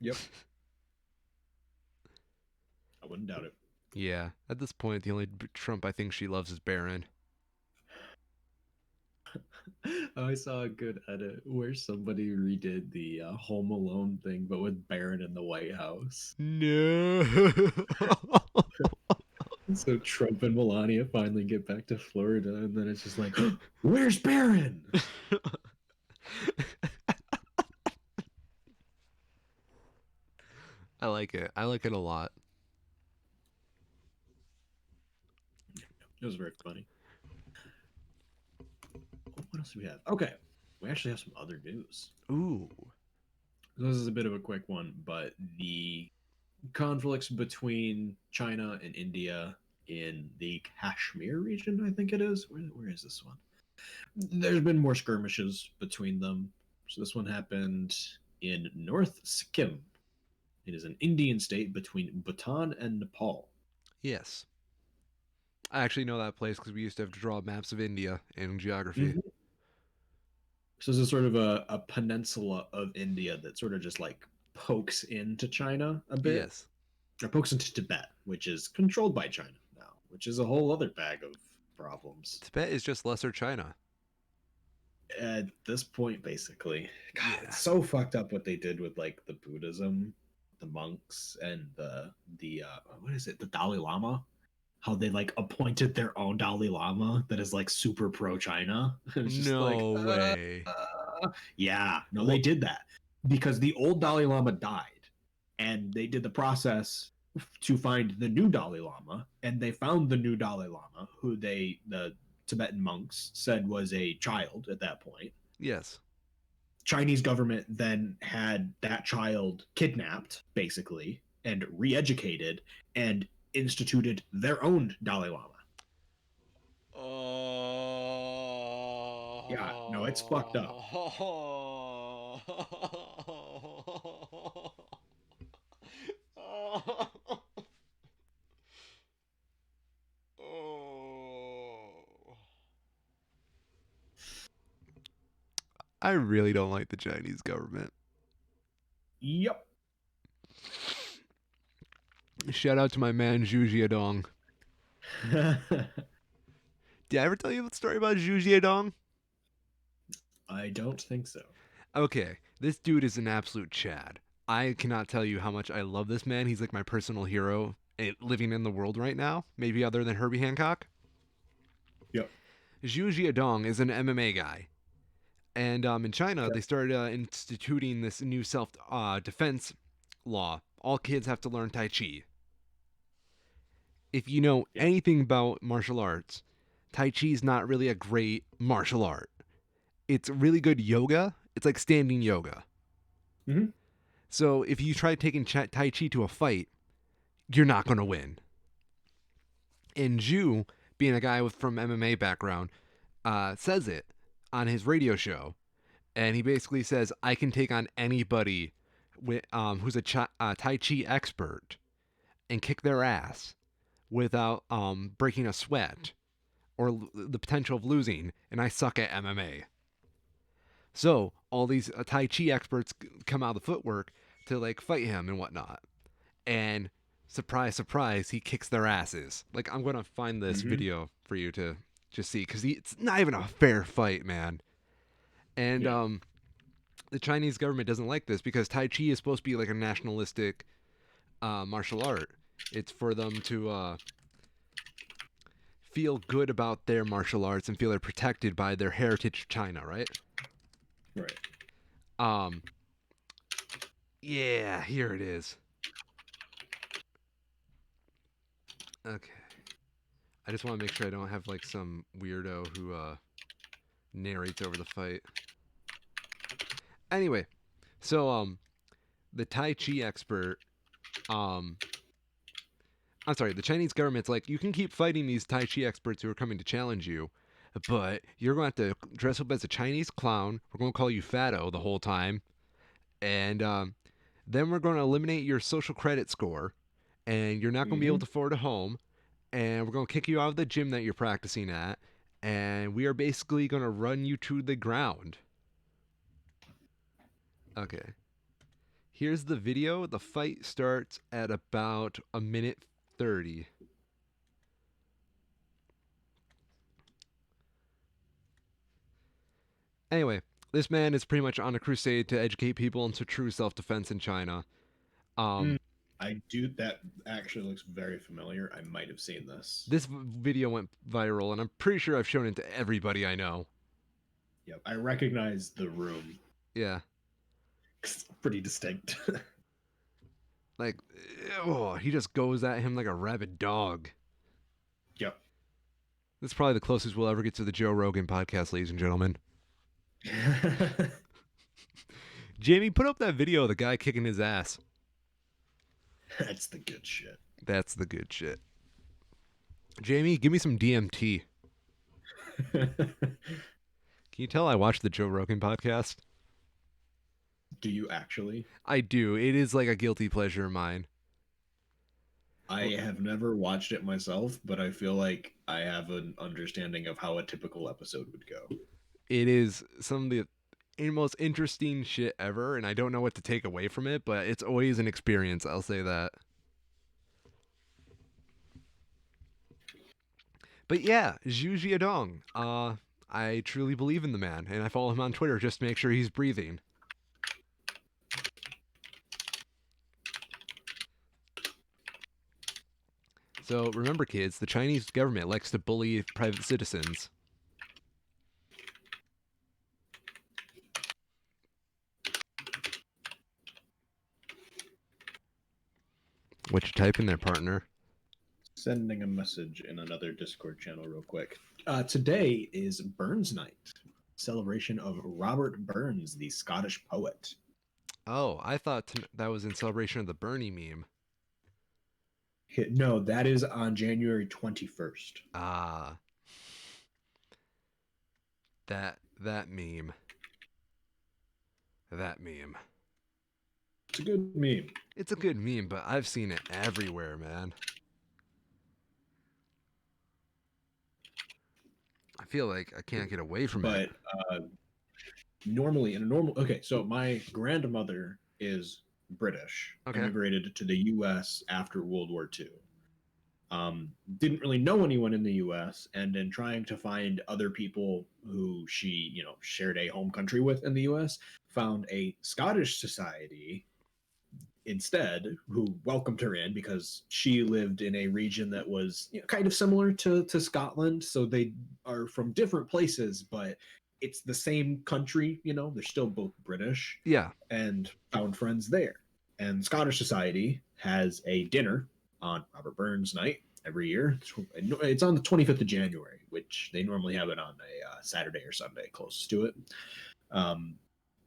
Speaker 2: Yep. I wouldn't doubt it.
Speaker 1: Yeah, at this point, the only Trump I think she loves is Barron.
Speaker 2: I saw a good edit where somebody redid the Home Alone thing, but with Barron in the White House.
Speaker 1: No.
Speaker 2: So Trump and Melania finally get back to Florida, and then it's just like, where's Barron?
Speaker 1: I like it. I like it a lot.
Speaker 2: It was very funny. What else do we have? Okay, we actually have some other news.
Speaker 1: Ooh.
Speaker 2: This is a bit of a quick one, but the conflicts between China and India in the Kashmir region, I think it is. Where is this one? There's been more skirmishes between them. So this one happened in North Sikkim. It is an Indian state between Bhutan and Nepal.
Speaker 1: Yes. I actually know that place because we used to have to draw maps of India in geography.
Speaker 2: Mhm. So this is sort of a peninsula of India that sort of just like pokes into China a bit,
Speaker 1: Yes.
Speaker 2: or pokes into Tibet, which is controlled by China now, which is a whole other bag of problems.
Speaker 1: Tibet is just lesser China.
Speaker 2: At this point, basically, God, it's
Speaker 1: Yeah.
Speaker 2: so fucked up what they did with like the Buddhism, the monks, and the what is it, the Dalai Lama? How they like appointed their own Dalai Lama that is like super pro China. And it's just like,
Speaker 1: No way.
Speaker 2: yeah, no, they
Speaker 1: What?
Speaker 2: did that because the old Dalai Lama died, and they did the process to find the new Dalai Lama, and they found the new Dalai Lama, who the Tibetan monks said was a child at that point.
Speaker 1: Yes.
Speaker 2: Chinese government then had that child kidnapped, basically, and re-educated and instituted their own Dalai Lama. Yeah, no, it's fucked up.
Speaker 1: I really don't like the Chinese government.
Speaker 2: Yep.
Speaker 1: Shout out to my man Zhu Jiadong. Did I ever tell you the story about Zhu Jiadong?
Speaker 2: I don't think so.
Speaker 1: Okay, this dude is an absolute Chad. I cannot tell you how much I love this man. He's like my personal hero living in the world right now, maybe other than Herbie Hancock.
Speaker 2: Yep.
Speaker 1: Zhu Jiadong is an MMA guy. And in China,
Speaker 2: Okay.
Speaker 1: they started instituting this new self defense law. All kids have to learn Tai Chi. If you know
Speaker 2: Yeah.
Speaker 1: anything about martial arts, Tai Chi is not really a great martial art. It's really good yoga. It's like standing yoga.
Speaker 2: Hmm.
Speaker 1: So if you try taking Tai Chi to a fight, you're not going to win. And Zhu, being a guy from MMA background, says it on his radio show. And he basically says, I can take on anybody who's a Tai Chi expert and kick their ass without breaking a sweat or the potential of losing, and I suck at MMA. So all these Tai Chi experts come out of the footwork to like fight him and whatnot. And surprise, surprise, he kicks their asses. Like, I'm gonna find this
Speaker 2: Hmm.
Speaker 1: video for you to just see because it's not even a fair fight, man. And
Speaker 2: Yeah.
Speaker 1: the Chinese government doesn't like this because Tai Chi is supposed to be like a nationalistic martial art. It's for them to feel good about their martial arts and feel they're protected by their heritage, China, right?
Speaker 2: Right.
Speaker 1: Um, yeah, here it is. Okay, I just want to make sure I don't have like some weirdo who narrates over the fight. Anyway, so the Tai Chi expert, um, I'm sorry, the Chinese government's like, you can keep fighting these Tai Chi experts who are coming to challenge you, but you're going to have to dress up as a Chinese clown. We're going to call you Fatto the whole time, and then we're going to eliminate your social credit score, and you're not going to be able
Speaker 2: Mm-hmm.
Speaker 1: to afford a home, and we're going to kick you out of the gym that you're practicing at, and we are basically going to run you to the ground. Okay. Here's the video. The fight starts at about a minute 30. Anyway, this man is pretty much on a crusade to educate people into true self defense in China.
Speaker 2: Mm.
Speaker 1: Um,
Speaker 2: I do. That actually looks very familiar. I might have seen this.
Speaker 1: this video went viral, and I'm pretty sure I've shown it to everybody I know.
Speaker 2: Yep, I recognize the room.
Speaker 1: Yeah.
Speaker 2: It's pretty distinct.
Speaker 1: Like, oh, he just goes at him like a rabid dog.
Speaker 2: Yep.
Speaker 1: That's probably the closest we'll ever get to the Joe Rogan podcast, ladies and gentlemen. Jamie, put up that video of the guy kicking his ass.
Speaker 2: That's the good shit.
Speaker 1: That's the good shit. Jamie, give me some DMT. Can you tell I watched the Joe Rogan podcast?
Speaker 2: Do you actually?
Speaker 1: I do. It is like a guilty pleasure of mine.
Speaker 2: I have never watched it myself, but I feel like I have an understanding of how a typical episode would go.
Speaker 1: It is some of the most interesting shit ever, and I don't know what to take away from it, but it's always an experience. I'll say that. But yeah, Zhu Jiadong. I truly believe in the man, and I follow him on Twitter just to make sure he's breathing. So remember, kids, the Chinese government likes to bully private citizens. What you type in there, partner?
Speaker 2: Sending a message in another Discord channel real quick. Today is Burns Night, celebration of Robert Burns, the Scottish poet.
Speaker 1: Oh, I thought that was in celebration of the Bernie meme.
Speaker 2: No, that is on January 21st.
Speaker 1: Ah, that meme. That meme.
Speaker 2: It's a good meme.
Speaker 1: It's a good meme, but I've seen it everywhere, man. I feel like I can't get away from
Speaker 2: But
Speaker 1: it.
Speaker 2: normally, in a normal, okay, so my grandmother is British,
Speaker 1: Okay.
Speaker 2: immigrated to the US after World War II. Didn't really know anyone in the US, and in trying to find other people who she, shared a home country with in the US, found a Scottish society instead who welcomed her in because she lived in a region that was kind of similar to Scotland. So they are from different places, but it's the same country. They're still both British,
Speaker 1: Yeah.
Speaker 2: and found friends there. And Scottish Society has a dinner on Robert Burns Night every year. It's on the 25th of January, which they normally have it on a Saturday or Sunday closest to it.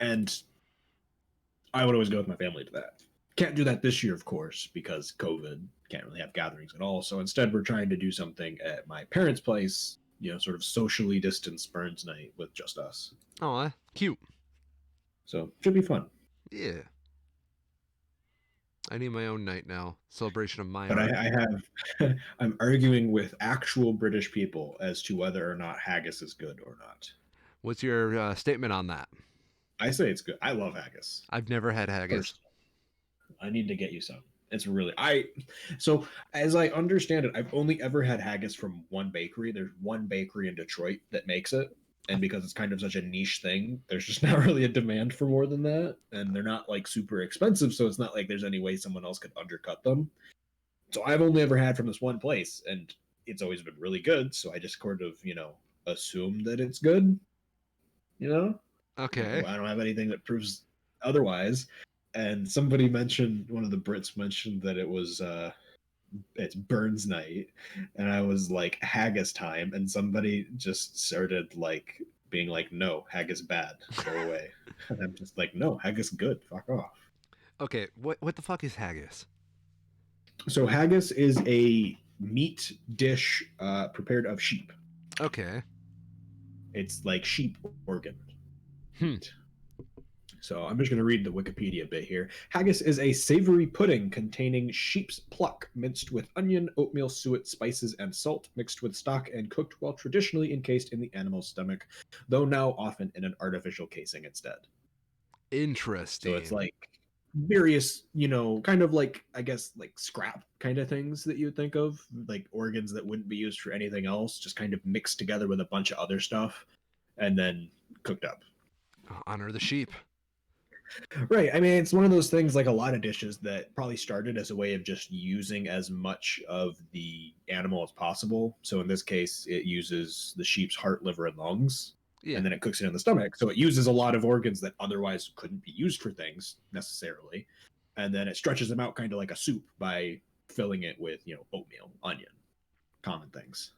Speaker 2: And I would always go with my family to that. Can't do that this year, of course, because COVID. Can't really have gatherings at all. So instead, we're trying to do something at my parents' place, sort of socially distanced Burns Night with just us.
Speaker 1: Oh, cute.
Speaker 2: So should be fun.
Speaker 1: Yeah. I need my own night now. Celebration of my
Speaker 2: But
Speaker 1: art.
Speaker 2: I have, I'm arguing with actual British people as to whether or not haggis is good or not.
Speaker 1: What's your statement on that?
Speaker 2: I say it's good. I love haggis.
Speaker 1: I've never had haggis.
Speaker 2: First, I need to get you some. It's really so as I understand it, I've only ever had haggis from one bakery. There's one bakery in Detroit that makes it. And because it's kind of such a niche thing, there's just not really a demand for more than that. And they're not like super expensive. So it's not like there's any way someone else could undercut them. So I've only ever had from this one place, and it's always been really good. So I just sort of, assume that it's good, you know?
Speaker 1: Okay.
Speaker 2: I don't have anything that proves otherwise. And somebody mentioned, one of the Brits mentioned that it's Burns night, and I was like haggis time, and somebody just started like being like, "No, haggis bad, go away," and I'm just like, "No, haggis good, fuck off."
Speaker 1: Okay. What the fuck is haggis?
Speaker 2: So haggis is a meat dish prepared of sheep.
Speaker 1: Okay.
Speaker 2: It's like sheep organ
Speaker 1: Hmm.
Speaker 2: meat. So I'm just going to read the Wikipedia bit here. Haggis is a savory pudding containing sheep's pluck minced with onion, oatmeal, suet, spices, and salt, mixed with stock and cooked while traditionally encased in the animal's stomach, though now often in an artificial casing instead. So it's
Speaker 1: Interesting.
Speaker 2: like various, kind of like, I guess, like scrap kind of things that you would think of, like organs that wouldn't be used for anything else, just kind of mixed together with a bunch of other stuff and then cooked up.
Speaker 1: Honor the sheep.
Speaker 2: Right. I mean, it's one of those things like a lot of dishes that probably started as a way of just using as much of the animal as possible. So in this case, it uses the sheep's heart, liver, and lungs,
Speaker 1: Yeah.
Speaker 2: and then it cooks it in the stomach. So it uses a lot of organs that otherwise couldn't be used for things necessarily. And then it stretches them out kind of like a soup by filling it with, oatmeal, onion, common things.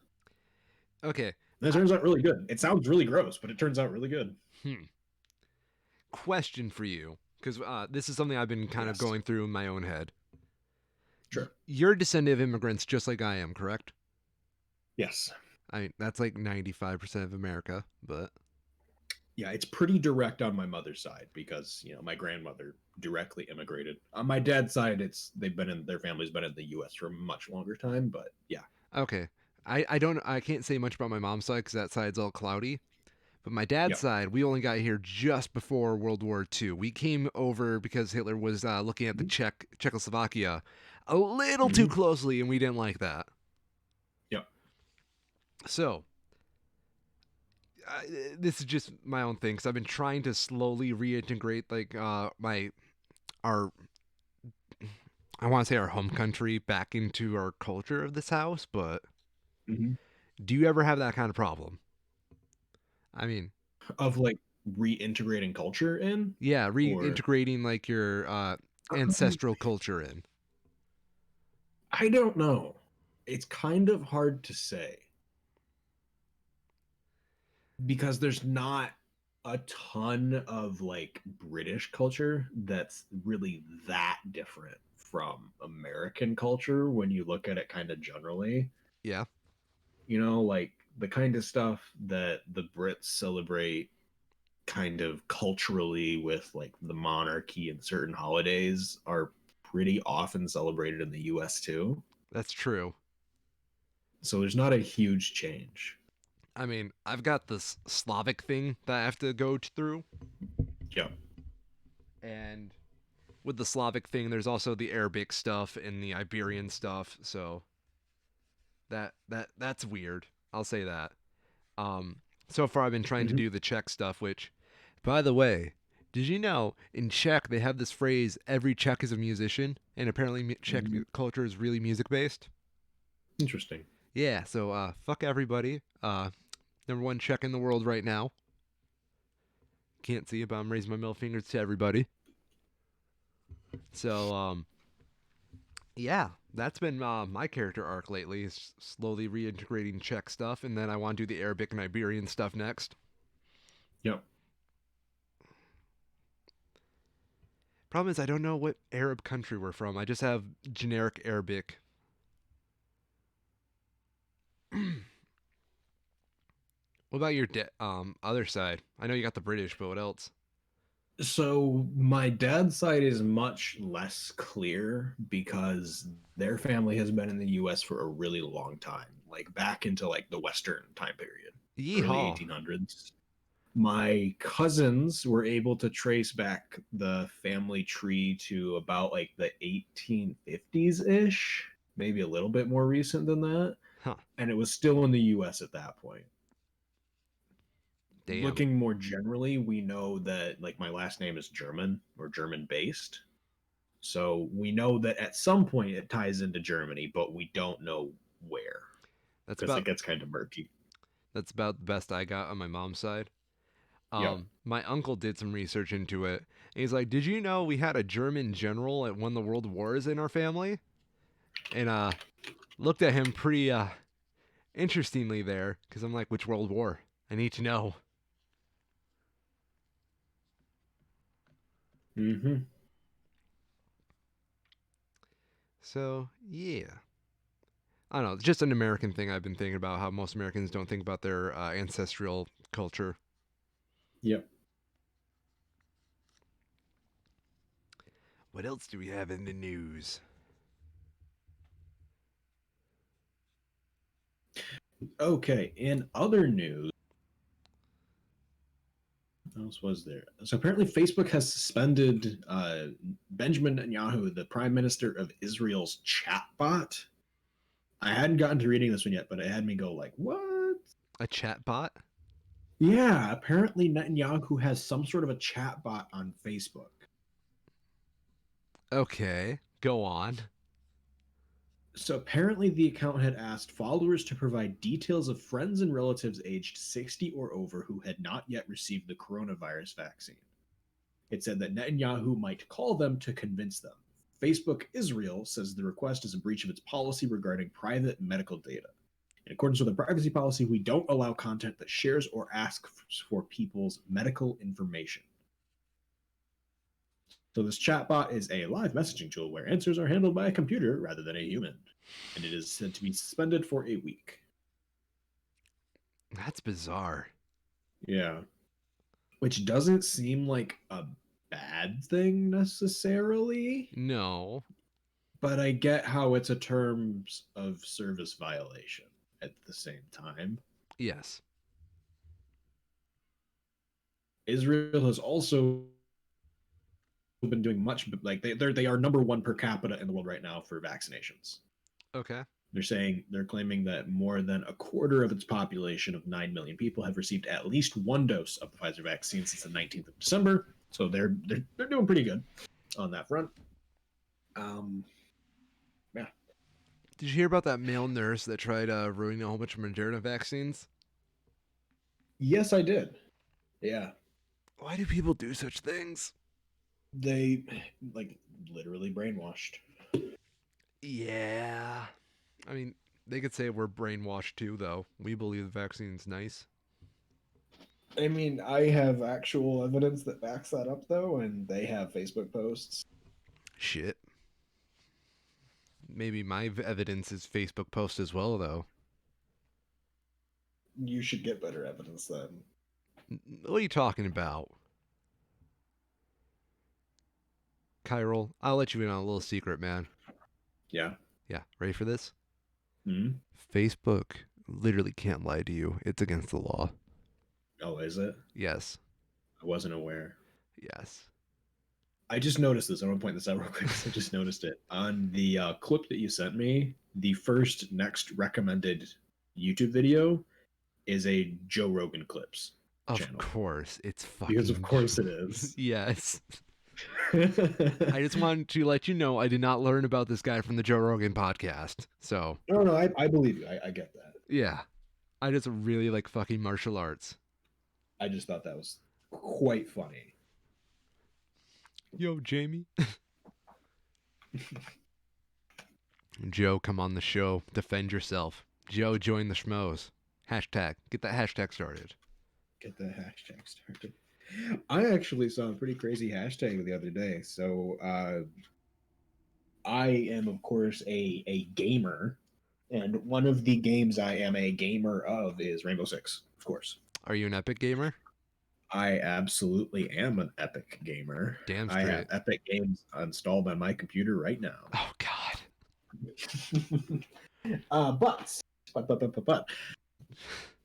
Speaker 1: Okay.
Speaker 2: And it
Speaker 1: I,
Speaker 2: turns out really good. It sounds really gross, but it turns out really good.
Speaker 1: hmm. Question for you, because this is something I've been kind of
Speaker 2: Yes.
Speaker 1: going through in my own head.
Speaker 2: Sure.
Speaker 1: You're a descendant of immigrants, just like I am, correct?
Speaker 2: Yes.
Speaker 1: I mean, that's like 95% of America, but
Speaker 2: Yeah, it's pretty direct on my mother's side because my grandmother directly immigrated. On my dad's side, their family's been in the U.S. for a much longer time, but yeah,
Speaker 1: okay. I can't say much about my mom's side because that side's all cloudy. But my dad's
Speaker 2: yep,
Speaker 1: side, we only got here just before World War II. We came over because Hitler was looking at the
Speaker 2: hmm
Speaker 1: Czechoslovakia a little too
Speaker 2: hmm
Speaker 1: closely, and we didn't like that.
Speaker 2: yep,
Speaker 1: So uh, this is just my own thing because I've been trying to slowly reintegrate like my our I want to say our home country back into our culture of this house. But
Speaker 2: hmm
Speaker 1: do you ever have that kind of problem? I mean,
Speaker 2: of like reintegrating culture in,
Speaker 1: yeah,
Speaker 2: or
Speaker 1: reintegrating like your
Speaker 2: um,
Speaker 1: ancestral culture in.
Speaker 2: I don't know. It's kind of hard to say because there's not a ton of like British culture that's really that different from American culture when you look at it kind of generally.
Speaker 1: Yeah,
Speaker 2: Like the kind of stuff that the Brits celebrate kind of culturally with like the monarchy and certain holidays are pretty often celebrated in the US too.
Speaker 1: that's true.
Speaker 2: So there's not a huge change.
Speaker 1: I mean, I've got this Slavic thing that I have to go through,
Speaker 2: Yeah.
Speaker 1: and with the Slavic thing, there's also the Arabic stuff and the Iberian stuff. So that's weird. I'll say that. Um, so far I've been trying to
Speaker 2: hmm
Speaker 1: do the Czech stuff, which, by the way, did you know in Czech they have this phrase "every Czech is a musician," and apparently Czech culture is really music based.
Speaker 2: Interesting.
Speaker 1: Yeah, so fuck everybody. Number one Czech in the world right now. Can't see it, but I'm raising my middle fingers to everybody. So yeah, that's been my character arc lately. Is slowly reintegrating Czech stuff, and then I want to do the Arabic and Iberian stuff next.
Speaker 2: Yep.
Speaker 1: Problem is, I don't know what Arab country we're from. I just have generic Arabic. What about your other side? I know you got the British, but what else?
Speaker 2: So my dad's side is much less clear because their family has been in the US for a really long time, like back into like the Western time period, early
Speaker 1: Yeehaw!
Speaker 2: 1800s. My cousins were able to trace back the family tree to about like the 1850s ish, maybe a little bit more recent than that.
Speaker 1: Huh?
Speaker 2: And it was still in the US at that point.
Speaker 1: Damn.
Speaker 2: looking more generally, we know that like my last name is German or German based. So we know that at some point it ties into Germany, but we don't know where
Speaker 1: That's
Speaker 2: because it
Speaker 1: about
Speaker 2: gets kind of murky.
Speaker 1: that's about the best I got on my mom's side.
Speaker 2: Yep.
Speaker 1: My uncle did some research into it. And he's like, "Did you know we had a German general that won the world wars in our family?" And looked at him pretty interestingly there, because I'm like, "Which world war? I need to know."
Speaker 2: Mm-hmm.
Speaker 1: So yeah, I don't know. It's just an American thing I've been thinking about. How most Americans don't think about their ancestral culture.
Speaker 2: Yep.
Speaker 1: What else do we have in the news?
Speaker 2: Okay. In other news, what else was there? So apparently, Facebook has suspended Benjamin Netanyahu, the Prime Minister of Israel's chatbot. I hadn't gotten to reading this one yet, but it had me go like, "What?"
Speaker 1: A chat bot?
Speaker 2: Yeah, apparently Netanyahu has some sort of a chatbot on Facebook.
Speaker 1: Okay, go on.
Speaker 2: So apparently, the account had asked followers to provide details of friends and relatives aged 60 or over who had not yet received the coronavirus vaccine. It said that Netanyahu might call them to convince them. Facebook Israel says the request is a breach of its policy regarding private medical data. In accordance with the privacy policy, we don't allow content that shares or asks for people's medical information. So this chatbot is a live messaging tool where answers are handled by a computer rather than a human, and it is said to be suspended for a week.
Speaker 1: That's bizarre.
Speaker 2: Yeah, which doesn't seem like a bad thing necessarily,
Speaker 1: No.
Speaker 2: but I get how it's a terms of service violation at the same time.
Speaker 1: Yes.
Speaker 2: Israel has also been doing much like they are number one per capita in the world right now for vaccinations.
Speaker 1: Okay.
Speaker 2: They're claiming that more than a quarter of its population of 9 million people have received at least one dose of the Pfizer vaccine since the 19th of December. So they're doing pretty good on that front. Yeah.
Speaker 1: Did you hear about that male nurse that tried ruining a whole bunch of Moderna vaccines?
Speaker 2: Yes, I did. Yeah.
Speaker 1: Why do people do such things?
Speaker 2: They like literally brainwashed.
Speaker 1: Yeah. I mean, they could say we're brainwashed too, though. We believe the vaccine's nice.
Speaker 2: I mean, I have actual evidence that backs that up, though, and they have Facebook posts.
Speaker 1: Shit. Maybe my evidence is Facebook post as well, though.
Speaker 2: You should get better evidence then.
Speaker 1: What are you talking about? Kyril, I'll let you in on a little secret, man.
Speaker 2: Yeah.
Speaker 1: Yeah, ready for this?
Speaker 2: Hmm.
Speaker 1: Facebook literally can't lie to you. It's against the law.
Speaker 2: Oh, is it?
Speaker 1: Yes.
Speaker 2: I wasn't aware.
Speaker 1: Yes.
Speaker 2: I just noticed this. I want to point this out real quick because I just noticed it on the clip that you sent me. The first next recommended YouTube video is a Joe Rogan clips
Speaker 1: Of
Speaker 2: channel
Speaker 1: course, it's
Speaker 2: because of
Speaker 1: fucking.
Speaker 2: course it is.
Speaker 1: Yes.
Speaker 2: No,
Speaker 1: I just wanted to let you know I did not learn about this guy from the Joe Rogan podcast. So,
Speaker 2: no, I believe you. I get that.
Speaker 1: yeah. I just really like fucking martial arts.
Speaker 2: I just thought that was quite funny.
Speaker 1: Yo, Jamie. Joe, come on the show. Defend yourself. Joe, join the Schmoes. Hashtag. Get that hashtag started.
Speaker 2: Get the hashtag started. I actually saw a pretty crazy hashtag the other day. So I am, of course, a gamer, and one of the games I am a gamer of is Rainbow Six, of course.
Speaker 1: Are you an Epic gamer?
Speaker 2: I absolutely am an Epic gamer.
Speaker 1: Damn
Speaker 2: I have
Speaker 1: straight.
Speaker 2: Epic Games installed on my computer right now.
Speaker 1: Oh, God.
Speaker 2: But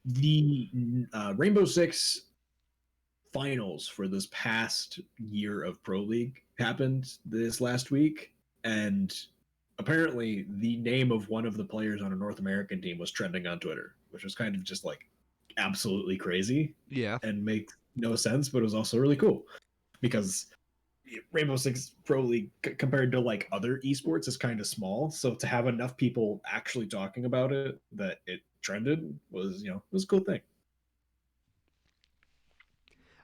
Speaker 2: the Rainbow Six finals for this past year of Pro League happened this last week, and apparently the name of one of the players on a North American team was trending on Twitter, which was kind of just like absolutely crazy
Speaker 1: Yeah.
Speaker 2: and makes no sense, but it was also really cool because Rainbow Six Pro League compared to like other esports is kind of small. So to have enough people actually talking about it that it trended was, it was a cool thing.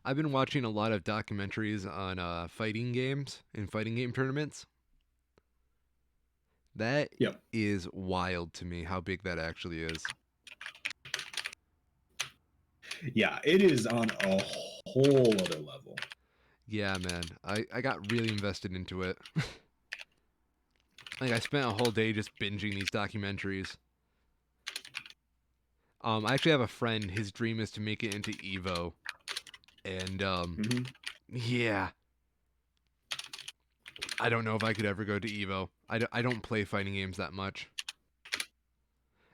Speaker 1: I've been watching a lot of documentaries on fighting games and fighting game tournaments. That
Speaker 2: Yep.
Speaker 1: is wild to me how big that actually is.
Speaker 2: Yeah, it is on a whole other level.
Speaker 1: Yeah, man. I got really invested into it. Like I spent a whole day just binging these documentaries. I actually have a friend, his dream is to make it into Evo. And
Speaker 2: Mm-hmm.
Speaker 1: yeah, I don't know if I could ever go to Evo. I don't play fighting games that much.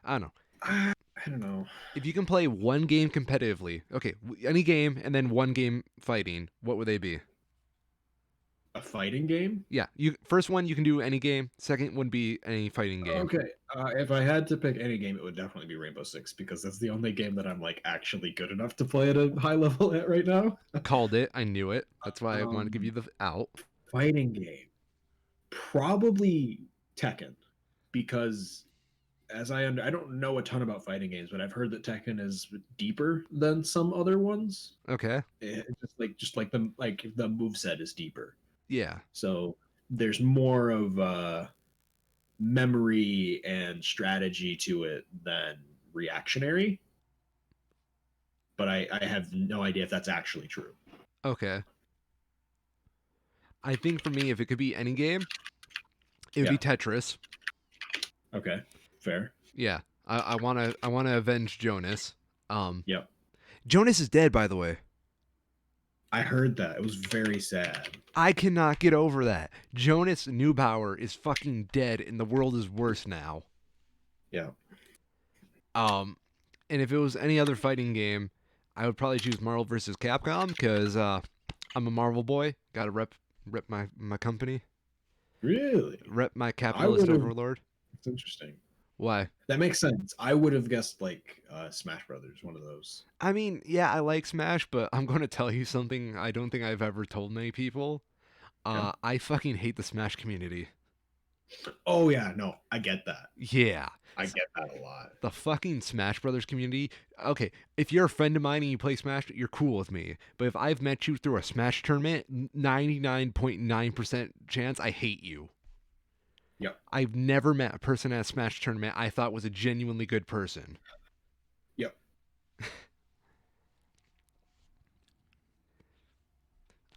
Speaker 1: I don't know.
Speaker 2: I don't know.
Speaker 1: If you can play one game competitively, okay, any game and then one game fighting, what would they be?
Speaker 2: A fighting game?
Speaker 1: Yeah, you first one you can do any game. Second would be any fighting game.
Speaker 2: Okay. If I had to pick any game, it would definitely be Rainbow Six because that's the only game that I'm like actually good enough to play at a high level at right now.
Speaker 1: Called it. I knew it. That's why I want to give
Speaker 2: Um,
Speaker 1: you the out.
Speaker 2: Fighting game, probably Tekken, because I don't know a ton about fighting games, but I've heard that Tekken is deeper than some other ones.
Speaker 1: Okay.
Speaker 2: Just like the move set is deeper,
Speaker 1: Yeah.
Speaker 2: so there's more of memory and strategy to it than reactionary. But I have no idea if that's actually true.
Speaker 1: Okay. I think for me, if it could be any game, it would be
Speaker 2: Yeah.
Speaker 1: Tetris.
Speaker 2: Okay. Fair.
Speaker 1: Yeah. I wanna avenge Jonas. Um,
Speaker 2: Yep.
Speaker 1: Jonas is dead, by the way.
Speaker 2: I heard that. It was very sad.
Speaker 1: I cannot get over that. Jonas Neubauer is fucking dead, and the world is worse now.
Speaker 2: Yeah.
Speaker 1: Um, and if it was any other fighting game, I would probably choose Marvel versus Capcom because I'm a Marvel boy. Got to rep my company,
Speaker 2: Really?
Speaker 1: rep my
Speaker 2: I
Speaker 1: capitalist
Speaker 2: would have.
Speaker 1: overlord.
Speaker 2: It's interesting.
Speaker 1: Why?
Speaker 2: That makes sense. I would have guessed like Smash Brothers, one of those.
Speaker 1: I mean, yeah, I like Smash, but I'm going to tell you something I don't think I've ever told many people.
Speaker 2: Yeah.
Speaker 1: I fucking hate the Smash community.
Speaker 2: Oh yeah, no, I get that.
Speaker 1: Yeah.
Speaker 2: I get that a lot.
Speaker 1: The fucking Smash Brothers community. Okay, if you're a friend of mine and you play Smash, you're cool with me. But if I've met you through a Smash tournament, 99.9% chance I hate you.
Speaker 2: Yep.
Speaker 1: I've never met a person at a Smash tournament I thought was a genuinely good person.
Speaker 2: Yep.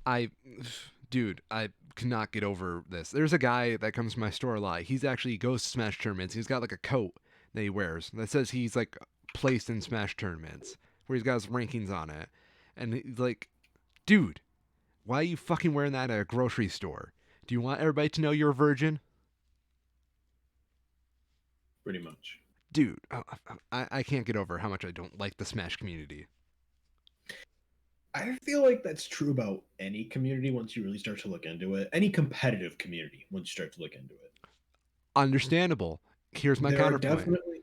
Speaker 1: I, dude, I cannot get over this. There's a guy that comes to my store a lot. He's actually goes to Smash tournaments. He's got like a coat that he wears that says he's like placed in Smash tournaments, where he's got his rankings on it. And he's like, dude, why are you fucking wearing that at a grocery store? Do you want everybody to know you're a virgin?
Speaker 2: Pretty much.
Speaker 1: Dude, I can't get over how much I don't like the Smash community.
Speaker 2: I feel like that's true about any community once you really start to look into it. Any competitive community once you start to look into it.
Speaker 1: Understandable. Here's my
Speaker 2: There are
Speaker 1: counterpoint.
Speaker 2: definitely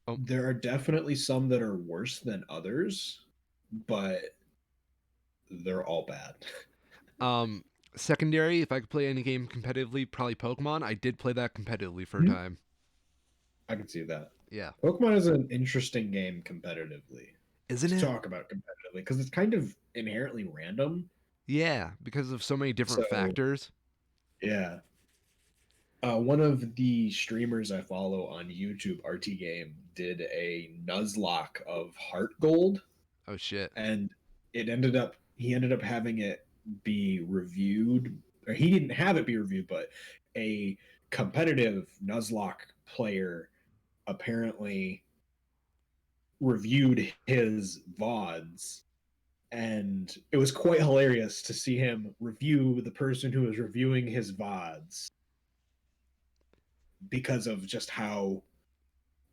Speaker 1: Oh,
Speaker 2: there are definitely some that are worse than others, but they're all bad.
Speaker 1: um, secondary, if I could play any game competitively, probably Pokemon. I did play that competitively for a
Speaker 2: Mhm.
Speaker 1: time.
Speaker 2: I can see that.
Speaker 1: Yeah.
Speaker 2: Pokemon is an interesting game competitively
Speaker 1: Isn't
Speaker 2: to
Speaker 1: it?
Speaker 2: talk about competitively because it's kind of inherently random.
Speaker 1: Yeah, because of so many different
Speaker 2: So
Speaker 1: factors.
Speaker 2: yeah, one of the streamers I follow on YouTube, RT Game, did a Nuzlocke of Heart Gold,
Speaker 1: Oh shit.
Speaker 2: and he ended up having it be reviewed, or he didn't have it be reviewed, but a competitive Nuzlocke player apparently reviewed his VODs, and it was quite hilarious to see him review the person who was reviewing his VODs because of just how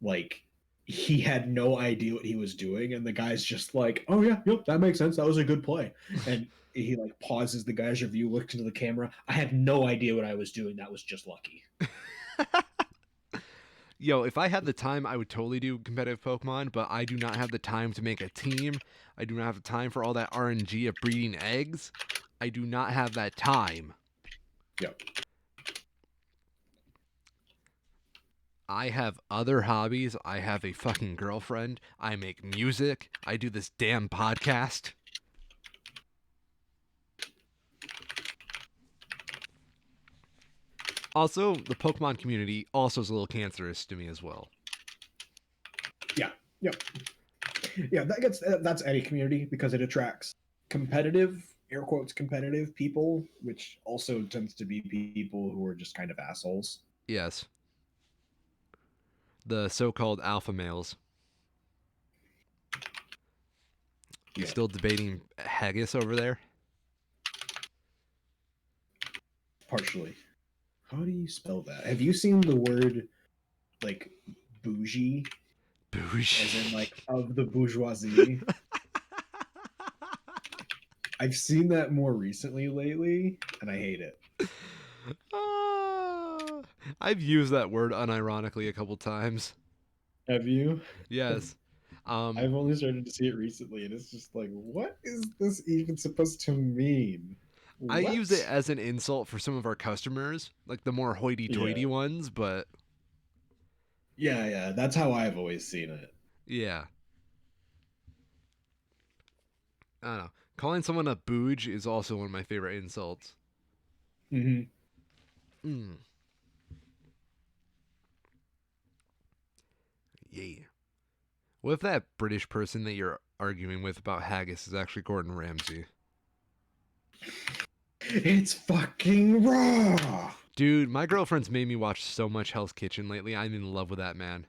Speaker 2: like he had no idea what he was doing, and the guy's just like, oh yeah, yep, that makes sense, that was a good play. And he like pauses the guy's review, looks into the camera. I had no idea what I was doing, that was just lucky.
Speaker 1: Yo, if I had the time, I would totally do competitive Pokemon, but I do not have the time to make a team. I do not have the time for all that RNG of breeding eggs. I do not have that time.
Speaker 2: Yep.
Speaker 1: I have other hobbies. I have a fucking girlfriend. I make music. I do this damn podcast. Also, the Pokemon community also is a little cancerous to me as well.
Speaker 2: Yeah. Yep. Yeah, that's any community because it attracts competitive, air quotes competitive people, which also tends to be people who are just kind of assholes.
Speaker 1: Yes, the so-called alpha males. You
Speaker 2: Yeah,
Speaker 1: still debating haggis over there?
Speaker 2: partially. How do you spell that? Have you seen the word like bougie, as in
Speaker 1: Bougie.
Speaker 2: like of the bourgeoisie? I've seen that more recently lately, and I hate it.
Speaker 1: Ah, I've used that word unironically a couple times.
Speaker 2: Have you?
Speaker 1: Yes. Um,
Speaker 2: I've only started to see it recently, and it's just like, what is this even supposed to mean?
Speaker 1: I use it
Speaker 2: What?
Speaker 1: as an insult for some of our customers, like the more
Speaker 2: Yeah.
Speaker 1: hoity-toity ones, but
Speaker 2: Yeah, yeah, that's how I've always seen it.
Speaker 1: yeah. I don't know. Calling someone a booge is also one of my favorite insults.
Speaker 2: Hmm.
Speaker 1: Mm, yeah. What if that British person that you're arguing with about haggis is actually Gordon Ramsay?
Speaker 2: It's fucking raw.
Speaker 1: Dude, my girlfriend's made me watch so much Hell's Kitchen lately. I'm in love with that man.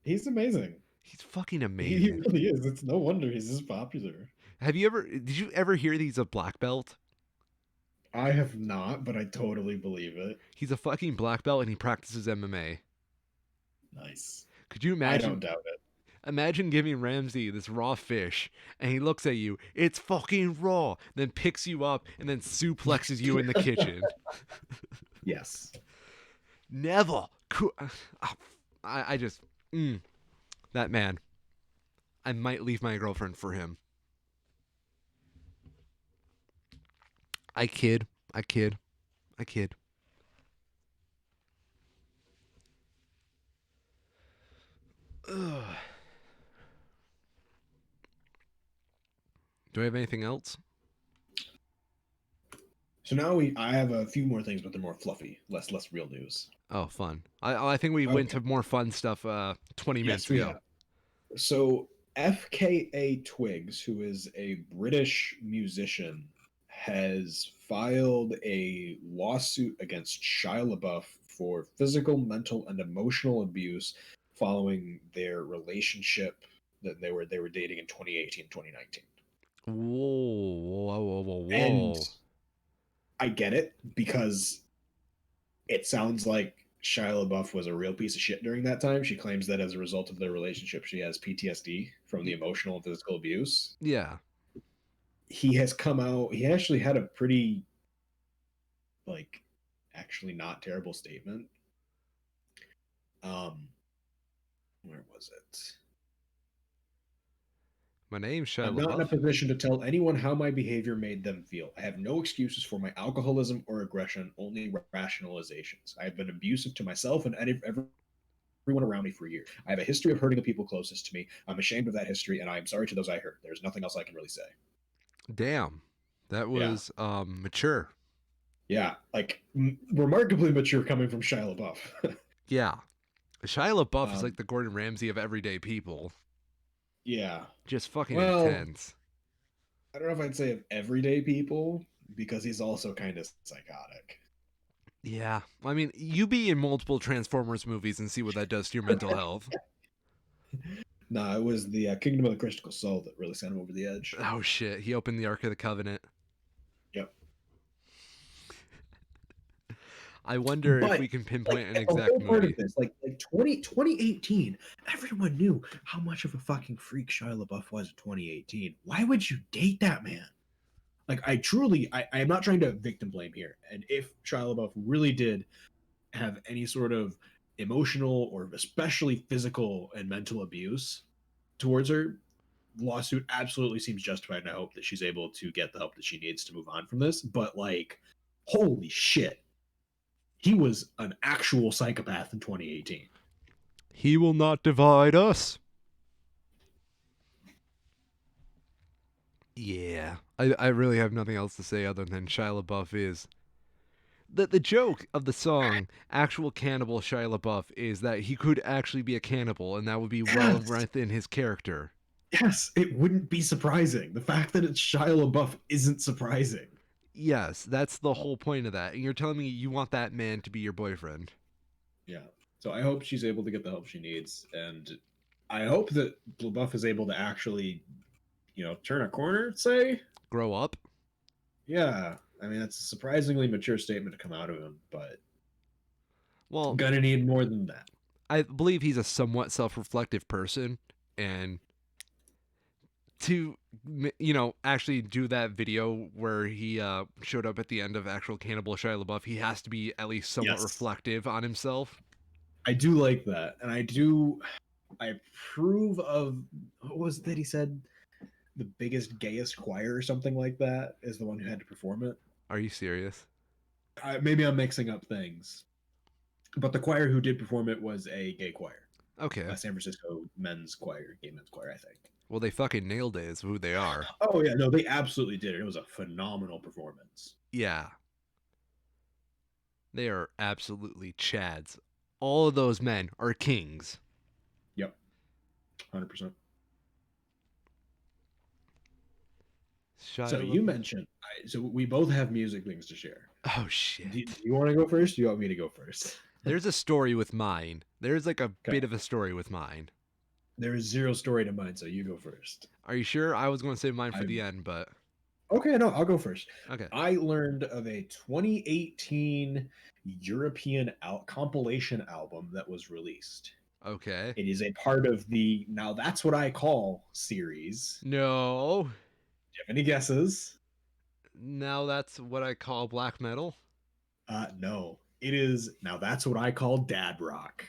Speaker 2: He's amazing.
Speaker 1: He's fucking
Speaker 2: He
Speaker 1: amazing.
Speaker 2: really is. It's no wonder he's this popular.
Speaker 1: Did you ever hear that he's a black belt?
Speaker 2: I have not, but I totally believe it.
Speaker 1: He's a fucking black belt and he practices MMA.
Speaker 2: Nice.
Speaker 1: Could you
Speaker 2: I don't
Speaker 1: imagine?
Speaker 2: doubt it.
Speaker 1: Imagine giving Ramsey this raw fish and he looks at you, it's fucking raw, then picks you up and then suplexes you in the kitchen.
Speaker 2: Yes.
Speaker 1: Never. I just, that man. I might leave my girlfriend for him. I kid. I kid. I kid. Ugh. Do I have anything else?
Speaker 2: So now I have a few more things, but they're more fluffy, less real news.
Speaker 1: Oh, fun. I think we went
Speaker 2: Okay.
Speaker 1: to more fun stuff 20
Speaker 2: Yes,
Speaker 1: minutes
Speaker 2: we
Speaker 1: ago.
Speaker 2: have. So FKA Twigs, who is a British musician, has filed a lawsuit against Shia LaBeouf for physical, mental, and emotional abuse following their relationship that they were dating in 2018, 2019.
Speaker 1: Whoa, whoa, whoa, whoa,
Speaker 2: And
Speaker 1: whoa.
Speaker 2: I get it because it sounds like Shia LaBeouf was a real piece of shit during that time. She claims that as a result of their relationship, she has PTSD from the emotional and physical abuse.
Speaker 1: Yeah.
Speaker 2: He has come out, he actually had a pretty, like, actually not terrible statement. Um, where was it?
Speaker 1: My name's Shia
Speaker 2: I'm not in a
Speaker 1: LaBeouf.
Speaker 2: position to tell anyone how my behavior made them feel. I have no excuses for my alcoholism or aggression, only rationalizations. I have been abusive to myself and everyone around me for years. I have a history of hurting the people closest to me. I'm ashamed of that history, and I am sorry to those I hurt. There's nothing else I can really say.
Speaker 1: Damn. That
Speaker 2: Yeah,
Speaker 1: was mature.
Speaker 2: yeah, like remarkably mature coming from Shia LaBeouf.
Speaker 1: Yeah. Shia LaBeouf is like
Speaker 2: um,
Speaker 1: the Gordon Ramsay of everyday people.
Speaker 2: yeah.
Speaker 1: Just fucking
Speaker 2: Well,
Speaker 1: intense.
Speaker 2: I don't know if I'd say of everyday people because he's also kind of psychotic.
Speaker 1: Yeah. I mean, you be in multiple Transformers movies and see what that does to your mental health.
Speaker 2: No, it was the Kingdom of the Crystal Soul that really sent him over the edge.
Speaker 1: Oh shit. He opened the Ark of the Covenant.
Speaker 2: Yep.
Speaker 1: I wonder if
Speaker 2: But
Speaker 1: we can
Speaker 2: like
Speaker 1: pinpoint an
Speaker 2: the
Speaker 1: exact
Speaker 2: whole part of
Speaker 1: movie.
Speaker 2: this, like 2018, everyone knew how much of a fucking freak Shia LaBeouf was in 2018. Why would you date that man? Like I truly, I am not trying to victim blame here. And if Shia LaBeouf really did have any sort of emotional or especially physical and mental abuse towards her, lawsuit absolutely seems justified, and I hope that she's able to get the help that she needs to move on from this. But like, holy shit, he was an actual psychopath in 2018.
Speaker 1: He will not divide us. Yeah. I really have nothing else to say other than Shia LaBeouf is. The joke of the song actual cannibal Shia LaBeouf is that he could actually be a cannibal and that would be well
Speaker 2: Yes,
Speaker 1: within his character.
Speaker 2: yes, it wouldn't be surprising. The fact that it's Shia LaBeouf isn't surprising.
Speaker 1: Yes, that's the whole point of that. And you're telling me you want that man to be your boyfriend.
Speaker 2: Yeah. So I hope she's able to get the help she needs, and I hope that LaBeouf is able to actually, turn a corner. Say,
Speaker 1: Grow up?
Speaker 2: yeah. I mean, that's a surprisingly mature statement to come out of him, but
Speaker 1: Well,
Speaker 2: gonna need more than that.
Speaker 1: I believe he's a somewhat self reflective person. And to, actually do that video where he showed up at the end of actual Cannibal Shia LaBeouf, he has to be at least somewhat
Speaker 2: Yes,
Speaker 1: reflective on himself.
Speaker 2: I do like that, and I do. I approve of what was it that he said? The biggest, gayest choir or something like that is the one who had to perform it.
Speaker 1: Are you serious?
Speaker 2: Maybe I'm mixing up things, but the choir who did perform it was a gay choir,
Speaker 1: Okay.
Speaker 2: a San Francisco men's choir, gay men's choir, I think.
Speaker 1: Well, they fucking nailed it as who they are.
Speaker 2: Oh yeah, no, they absolutely did it. It was a phenomenal performance.
Speaker 1: Yeah. They are absolutely chads. All of those men are kings.
Speaker 2: Yep, 100%. So
Speaker 1: Shia
Speaker 2: you
Speaker 1: LaBeouf.
Speaker 2: mentioned, so we both have music things to share.
Speaker 1: Oh
Speaker 2: Do
Speaker 1: shit.
Speaker 2: you want to go first? Do you want me to go first?
Speaker 1: There's a story with mine. There's like a
Speaker 2: Okay.
Speaker 1: bit of a story with mine.
Speaker 2: There is zero story to mine, so you go first.
Speaker 1: Are you sure? I was going to save mine for
Speaker 2: I'm
Speaker 1: the end, but
Speaker 2: okay. No, I'll go first.
Speaker 1: okay.
Speaker 2: I learned of a 2018 European compilation album that was released.
Speaker 1: Okay.
Speaker 2: It is a part of the Now That's What I Call series.
Speaker 1: No.
Speaker 2: Do you have any guesses?
Speaker 1: Now that's what I call black metal.
Speaker 2: No. It is Now That's What I Call Dad Rock.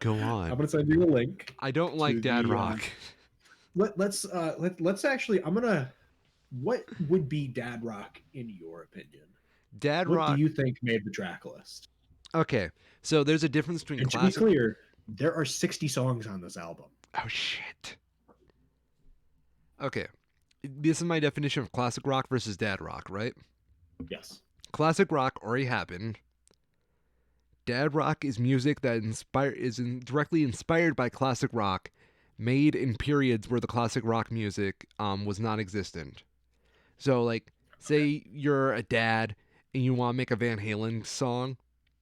Speaker 1: Go
Speaker 2: I'm
Speaker 1: on.
Speaker 2: gonna send you a link
Speaker 1: I don't like
Speaker 2: to
Speaker 1: dad
Speaker 2: the
Speaker 1: rock.
Speaker 2: let's actually I'm gonna what would be dad rock in your opinion?
Speaker 1: Dad
Speaker 2: What do
Speaker 1: rock.
Speaker 2: you think made the track list?
Speaker 1: Okay. So there's a difference between
Speaker 2: And to be
Speaker 1: classic.
Speaker 2: clear, there are 60 songs on this album.
Speaker 1: Oh shit. Okay. This is my definition of classic rock versus dad rock, right?
Speaker 2: Yes.
Speaker 1: Classic rock already happened. Dad rock is music that directly inspired by classic rock, made in periods where the classic rock music was non-existent. So, like, say you're a dad and you want to make a Van Halen song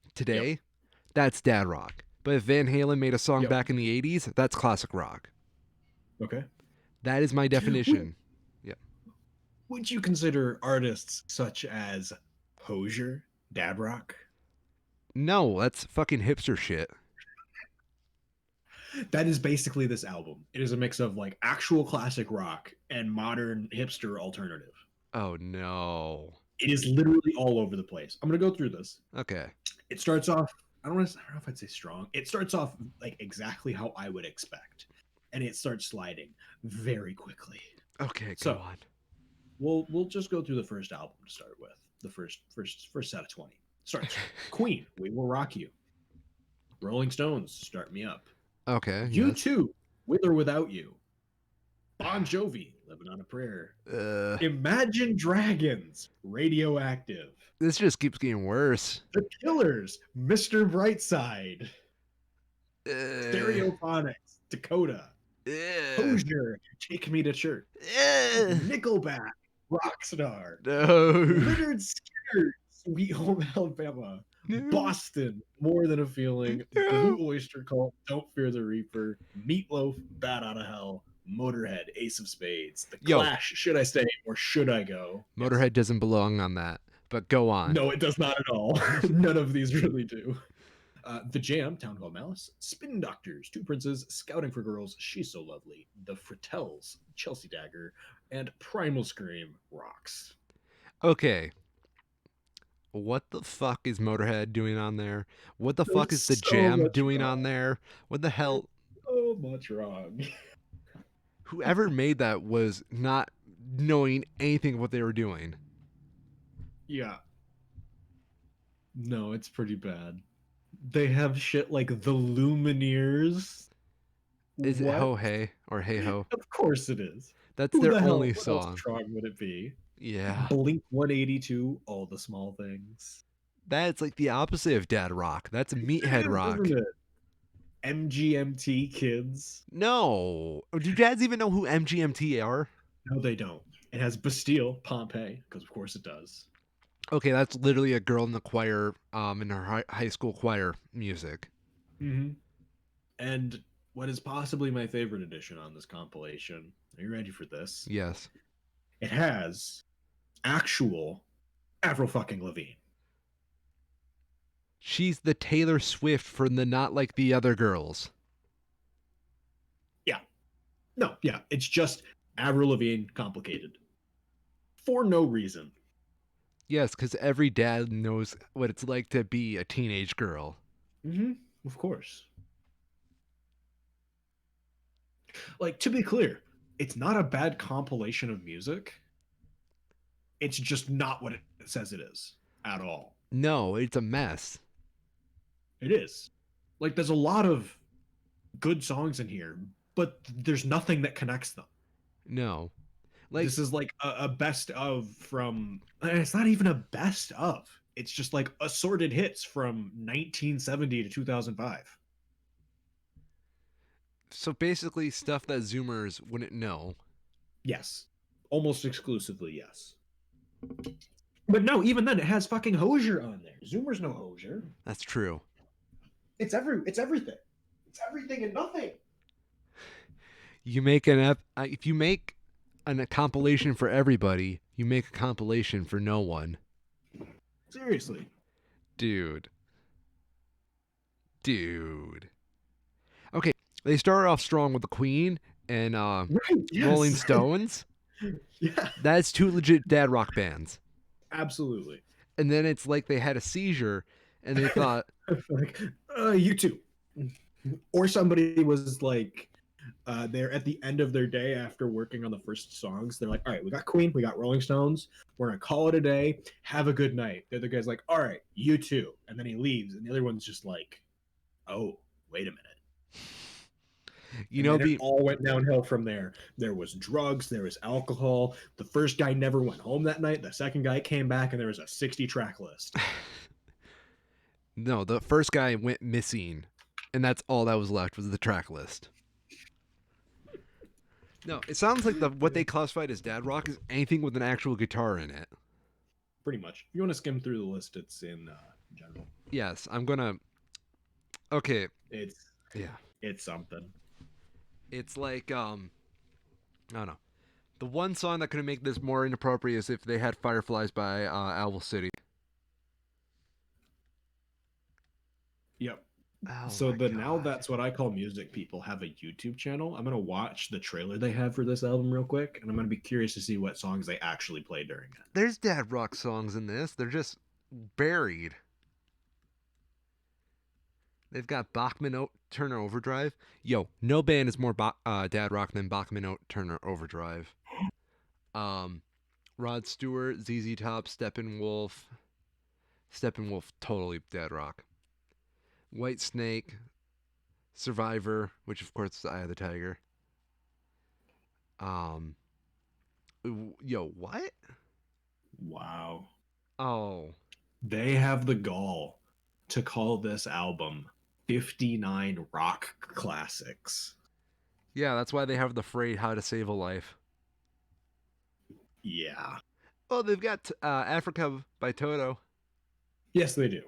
Speaker 2: Yep.
Speaker 1: today, that's dad rock. But if Van Halen made a song
Speaker 2: Yep.
Speaker 1: back in the 80s, that's classic rock.
Speaker 2: Okay.
Speaker 1: That is my
Speaker 2: Would,
Speaker 1: definition. Yeah.
Speaker 2: would you consider artists such as Hosier dad rock?
Speaker 1: No, that's fucking hipster shit.
Speaker 2: That is basically this album. It is a mix of like actual classic rock and modern hipster alternative.
Speaker 1: Oh no.
Speaker 2: It is literally all over the place. I'm gonna go through this.
Speaker 1: Okay.
Speaker 2: It starts off. I don't know if I'd say strong. It starts off like exactly how I would expect, and it starts sliding very quickly.
Speaker 1: Okay, go
Speaker 2: So
Speaker 1: on.
Speaker 2: we'll just go through the first album to start with. The first set of 20 starts Queen, We Will Rock You. Rolling Stones, Start Me Up.
Speaker 1: Okay,
Speaker 2: You
Speaker 1: yes.
Speaker 2: Too, With or Without You. Bon Jovi, Living on a Prayer.
Speaker 1: Uh,
Speaker 2: Imagine Dragons, Radioactive.
Speaker 1: this just keeps getting worse.
Speaker 2: The Killers, Mr. Brightside.
Speaker 1: Uh,
Speaker 2: Stereophonics, Dakota.
Speaker 1: uh,
Speaker 2: Hosier, Take Me to Church.
Speaker 1: uh,
Speaker 2: Nickelback, Rockstar.
Speaker 1: no.
Speaker 2: Leonard Skinner, Sweet Home Alabama.
Speaker 1: No.
Speaker 2: Boston, More Than a Feeling.
Speaker 1: No.
Speaker 2: Blue Oyster Cult, Don't Fear the Reaper. Meatloaf, Bat Out of Hell. Motorhead, Ace of Spades. The
Speaker 1: Yo,
Speaker 2: Clash, Should I Stay or Should I Go? Yes.
Speaker 1: Motorhead doesn't belong on that, but go on.
Speaker 2: No, it does not at all. None of these really do. The Jam, Town Hall Malice, Spin Doctors, Two Princes, Scouting for Girls, She's So Lovely, The Fratells, Chelsea Dagger, and Primal Scream, Rocks.
Speaker 1: Okay. What the fuck is Motorhead doing on there? What the fuck is the
Speaker 2: There's so
Speaker 1: Jam
Speaker 2: much
Speaker 1: doing on
Speaker 2: wrong.
Speaker 1: there? What the
Speaker 2: There's
Speaker 1: hell?
Speaker 2: so much wrong.
Speaker 1: Whoever made that was not knowing anything of what they were doing.
Speaker 2: Yeah. No, it's pretty bad. They have shit like the Lumineers.
Speaker 1: Is it
Speaker 2: What?
Speaker 1: Ho Hey or Hey Ho?
Speaker 2: Of course it is.
Speaker 1: That's
Speaker 2: Who
Speaker 1: their
Speaker 2: the hell?
Speaker 1: only
Speaker 2: What else
Speaker 1: song.
Speaker 2: wrong would it be?
Speaker 1: Yeah.
Speaker 2: Blink 182, all the small things.
Speaker 1: That's like the opposite of dad rock. That's
Speaker 2: It
Speaker 1: meathead
Speaker 2: is, isn't
Speaker 1: rock.
Speaker 2: it? MGMT kids.
Speaker 1: No. Do dads even know who MGMT are?
Speaker 2: No, they don't. It has Bastille, Pompeii, because of course it does.
Speaker 1: Okay, that's literally a girl in the choir, in her high school choir music.
Speaker 2: Mm-hmm. And what is possibly my favorite edition on this compilation? Are you ready for this?
Speaker 1: Yes.
Speaker 2: It has actual Avril fucking Lavigne.
Speaker 1: She's the Taylor Swift for the not like the other girls.
Speaker 2: Yeah. No, yeah. It's just Avril Lavigne complicated. For no reason.
Speaker 1: Yes, because every dad knows what it's like to be a teenage girl.
Speaker 2: Mm-hmm. Of course. Like, to be clear, it's not a bad compilation of music. It's just not what it says it is at all.
Speaker 1: No, it's a mess.
Speaker 2: It is. Like, there's a lot of good songs in here, but there's nothing that connects them.
Speaker 1: No. Like,
Speaker 2: This is like a best of from, and it's not even a best of. It's just like assorted hits from 1970 to 2005.
Speaker 1: so basically stuff that Zoomers wouldn't know.
Speaker 2: Yes. Almost exclusively, yes. But no, even then, it has fucking Hosier on there. Zoomer's no Hosier.
Speaker 1: That's true.
Speaker 2: It's everything. It's everything and nothing.
Speaker 1: You make if you make a compilation for everybody, you make a compilation for no one.
Speaker 2: Seriously.
Speaker 1: Dude. Dude. Okay, they started off strong with the Queen and
Speaker 2: Right,
Speaker 1: Rolling
Speaker 2: yes.
Speaker 1: Stones.
Speaker 2: Yeah,
Speaker 1: That's two legit dad rock bands.
Speaker 2: absolutely.
Speaker 1: And then it's like they had a seizure and they thought,
Speaker 2: Like, you too. Or somebody was like, they're at the end of their day after working on the first songs. They're like, all right, we got Queen, we got Rolling Stones. We're going to call it a day. Have a good night. The other guy's like, all right, you too. And then he leaves. And the other one's just like, oh, wait a minute.
Speaker 1: you
Speaker 2: And
Speaker 1: know,
Speaker 2: then it
Speaker 1: be
Speaker 2: all went downhill from there. There was drugs, there was alcohol. The first guy never went home that night. The second guy came back, and there was a 60 track list.
Speaker 1: no, the first guy went missing, and that's all that was left was the track list. No, it sounds like what they classified as dad rock is anything with an actual guitar in it.
Speaker 2: Pretty much. If you want to skim through the list, it's in general.
Speaker 1: Yes, I'm gonna. Okay,
Speaker 2: It's
Speaker 1: yeah,
Speaker 2: it's something.
Speaker 1: it's like I don't know. The one song that could make this more inappropriate is if they had Fireflies by Owl City.
Speaker 2: Yep.
Speaker 1: Oh
Speaker 2: So
Speaker 1: my
Speaker 2: the now
Speaker 1: god.
Speaker 2: that's what I call music people have a YouTube channel. I'm gonna watch the trailer they have for this album real quick, and I'm gonna be curious to see what songs they actually play during it.
Speaker 1: There's dad rock songs in this. They're just buried. They've got Turner Overdrive. Yo, no band is more dad rock than Bachman Turner Overdrive. Um, Rod Stewart, ZZ Top, Steppenwolf. Steppenwolf, totally dad rock. White Snake, Survivor, which of course is Eye of the Tiger. Um, yo, what?
Speaker 2: Wow.
Speaker 1: Oh,
Speaker 2: They have the gall to call this album 59 rock classics.
Speaker 1: yeah, that's why they have the Frayed How to Save a Life.
Speaker 2: Yeah.
Speaker 1: Oh, they've got Africa by Toto.
Speaker 2: Yes, they do.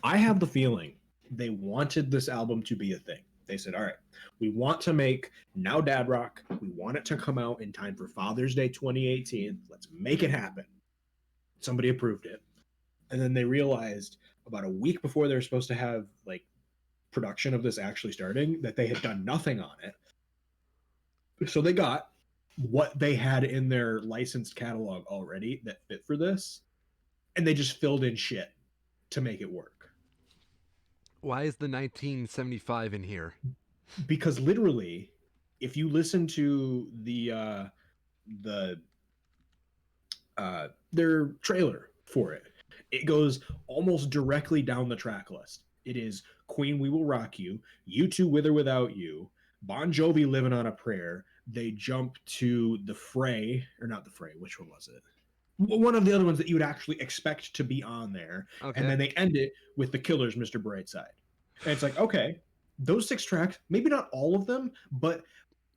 Speaker 2: I have the feeling they wanted this album to be a thing. They said, all right, we want to make Now Dad Rock. We want it to come out in time for Father's Day 2018. Let's make it happen. Somebody approved it. And then they realized about a week before they were supposed to have like production of this actually starting that they had done nothing on it. So they got what they had in their licensed catalog already that fit for this, and they just filled in shit to make it work.
Speaker 1: Why is the 1975 in here?
Speaker 2: Because literally, if you listen to the their trailer for it, it goes almost directly down the track list. It is Queen, We Will Rock You, U2, With or Without You, Bon Jovi, Living on a Prayer. They jump to The Fray, or not The Fray, which one was it? One of the other ones that you would actually expect to be on there. And
Speaker 1: Okay.
Speaker 2: then they end it with The Killers, Mr. Brightside. And it's like, okay, those 6 tracks, maybe not all of them, but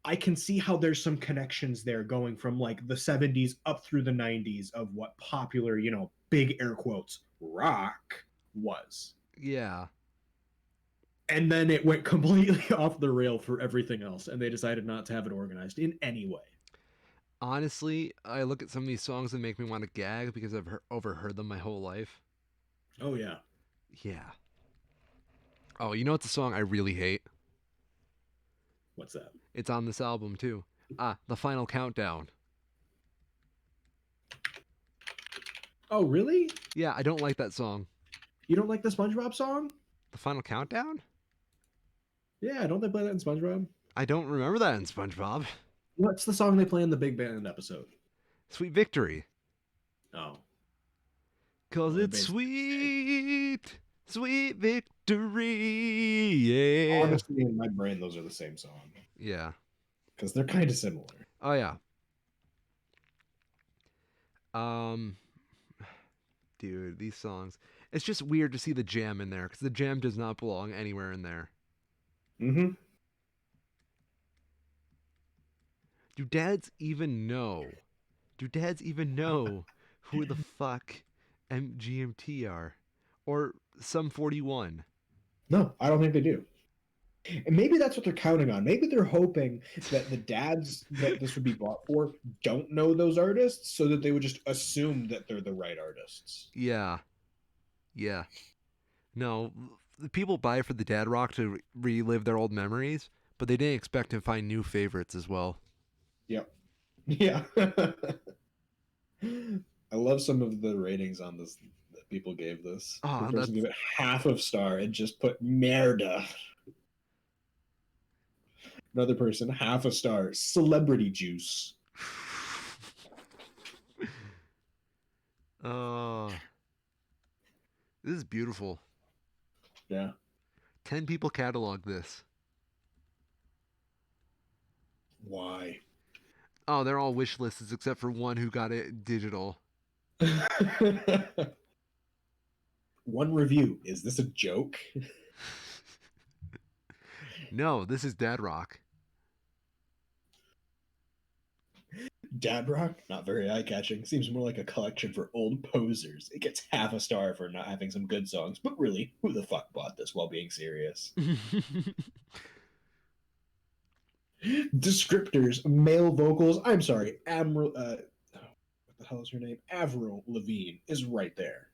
Speaker 2: I can see how there's some connections there going from like the 70s up through the 90s of what popular, big air quotes, rock was.
Speaker 1: Yeah.
Speaker 2: And then it went completely off the rail for everything else, and they decided not to have it organized in any way.
Speaker 1: Honestly, I look at some of these songs and make me want to gag because I've overheard them my whole life.
Speaker 2: Oh, yeah.
Speaker 1: Yeah. Oh, you know what's a song I really hate?
Speaker 2: What's that?
Speaker 1: It's on this album too. The Final Countdown.
Speaker 2: Oh, really?
Speaker 1: Yeah, I don't like that song.
Speaker 2: You don't like the SpongeBob song?
Speaker 1: The Final Countdown?
Speaker 2: Yeah, don't they play that in SpongeBob?
Speaker 1: I don't remember that in SpongeBob.
Speaker 2: What's the song they play in the Big Band episode?
Speaker 1: Sweet Victory.
Speaker 2: Oh,
Speaker 1: Cause
Speaker 2: well, they're
Speaker 1: it's
Speaker 2: basically
Speaker 1: sweet, sweet victory. Yeah.
Speaker 2: honestly in my brain those are the same song
Speaker 1: Yeah.
Speaker 2: because they're kind of similar.
Speaker 1: Oh yeah. Um, dude, these songs. It's just weird to see the jam in there because the jam does not belong anywhere in there.
Speaker 2: Mm-hmm.
Speaker 1: Do dads even know? Do dads even know who the fuck MGMT are? Or some 41?
Speaker 2: No, I don't think they do. And maybe that's what they're counting on. Maybe they're hoping that the dads that this would be bought for don't know those artists so that they would just assume that they're the right artists.
Speaker 1: Yeah. Yeah. No, the people buy for the dad rock to relive their old memories, but they didn't expect to find new favorites as well.
Speaker 2: Yep. Yeah. I love some of the ratings on this that people gave this. The
Speaker 1: Oh,
Speaker 2: person
Speaker 1: that's
Speaker 2: gave it half of star and just put merda. Another person, half a star, celebrity juice.
Speaker 1: oh, this is beautiful.
Speaker 2: Yeah.
Speaker 1: 10 people catalog this.
Speaker 2: Why?
Speaker 1: Oh, they're all wish lists except for one who got it digital.
Speaker 2: One review. Is this a joke?
Speaker 1: No, this is dad rock.
Speaker 2: Dad Rock, not very eye catching. Seems more like a collection for old posers. It gets half a star for not having some good songs, but really, who the fuck bought this while being serious? Descriptors, male vocals. I'm sorry, what the hell is her name? Avril Lavigne is right there.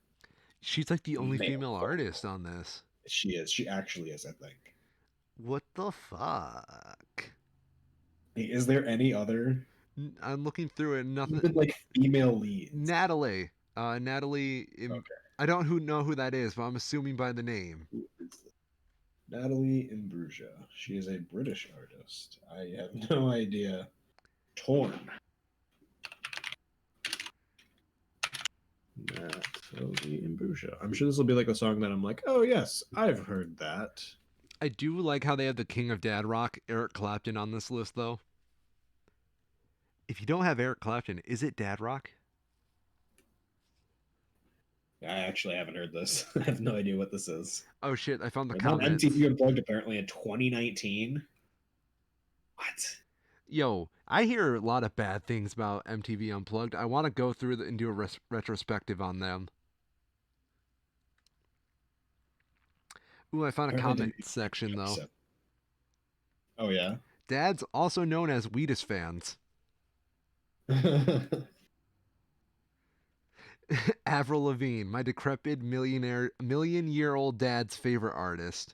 Speaker 1: She's like the only
Speaker 2: Male
Speaker 1: female artist
Speaker 2: vocal.
Speaker 1: on this.
Speaker 2: She is. She actually is, I think.
Speaker 1: What the fuck?
Speaker 2: Is there any other
Speaker 1: I'm looking through it. Nothing.
Speaker 2: even like female leads?
Speaker 1: Natalie. Natalie.
Speaker 2: Okay.
Speaker 1: I don't know who that is, but I'm assuming by the name.
Speaker 2: Who is this? Natalie Imbruglia. She is a British artist. I have no idea. Torn. Natalie Imbruglia. I'm sure this will be like a song that I'm like, oh yes, I've heard that.
Speaker 1: I do like how they have the king of dad rock, Eric Clapton, on this list, though. If you don't have Eric Clapton, is it dad rock?
Speaker 2: I actually haven't heard this. I have no idea what this is.
Speaker 1: Oh shit! I found the
Speaker 2: It was on
Speaker 1: comments.
Speaker 2: MTV Unplugged apparently in 2019. What?
Speaker 1: Yo, I hear a lot of bad things about MTV Unplugged. I want to go through and do a retrospective on them. Ooh, I found a
Speaker 2: Apparently
Speaker 1: comment
Speaker 2: didn't
Speaker 1: section though.
Speaker 2: episode. Oh yeah.
Speaker 1: Dads, also known as Wheatus fans. Avril Lavigne, my decrepit million-year-old dad's favorite artist.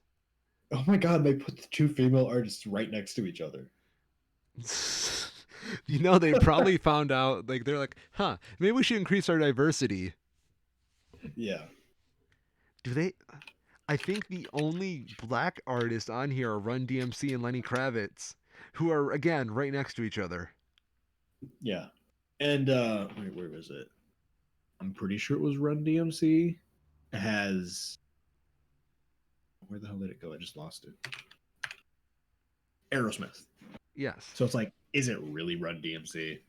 Speaker 2: Oh my god, they put the two female artists right next to each other.
Speaker 1: They probably found out, like, they're like, huh, maybe we should increase our diversity.
Speaker 2: Yeah.
Speaker 1: Do they? I think the only black artists on here are Run DMC and Lenny Kravitz, who are again right next to each other.
Speaker 2: Yeah. And wait, where was it? I'm pretty sure it was Run DMC. Has where the hell did it go? I just lost it. Aerosmith.
Speaker 1: Yes.
Speaker 2: So it's like, is it really Run DMC?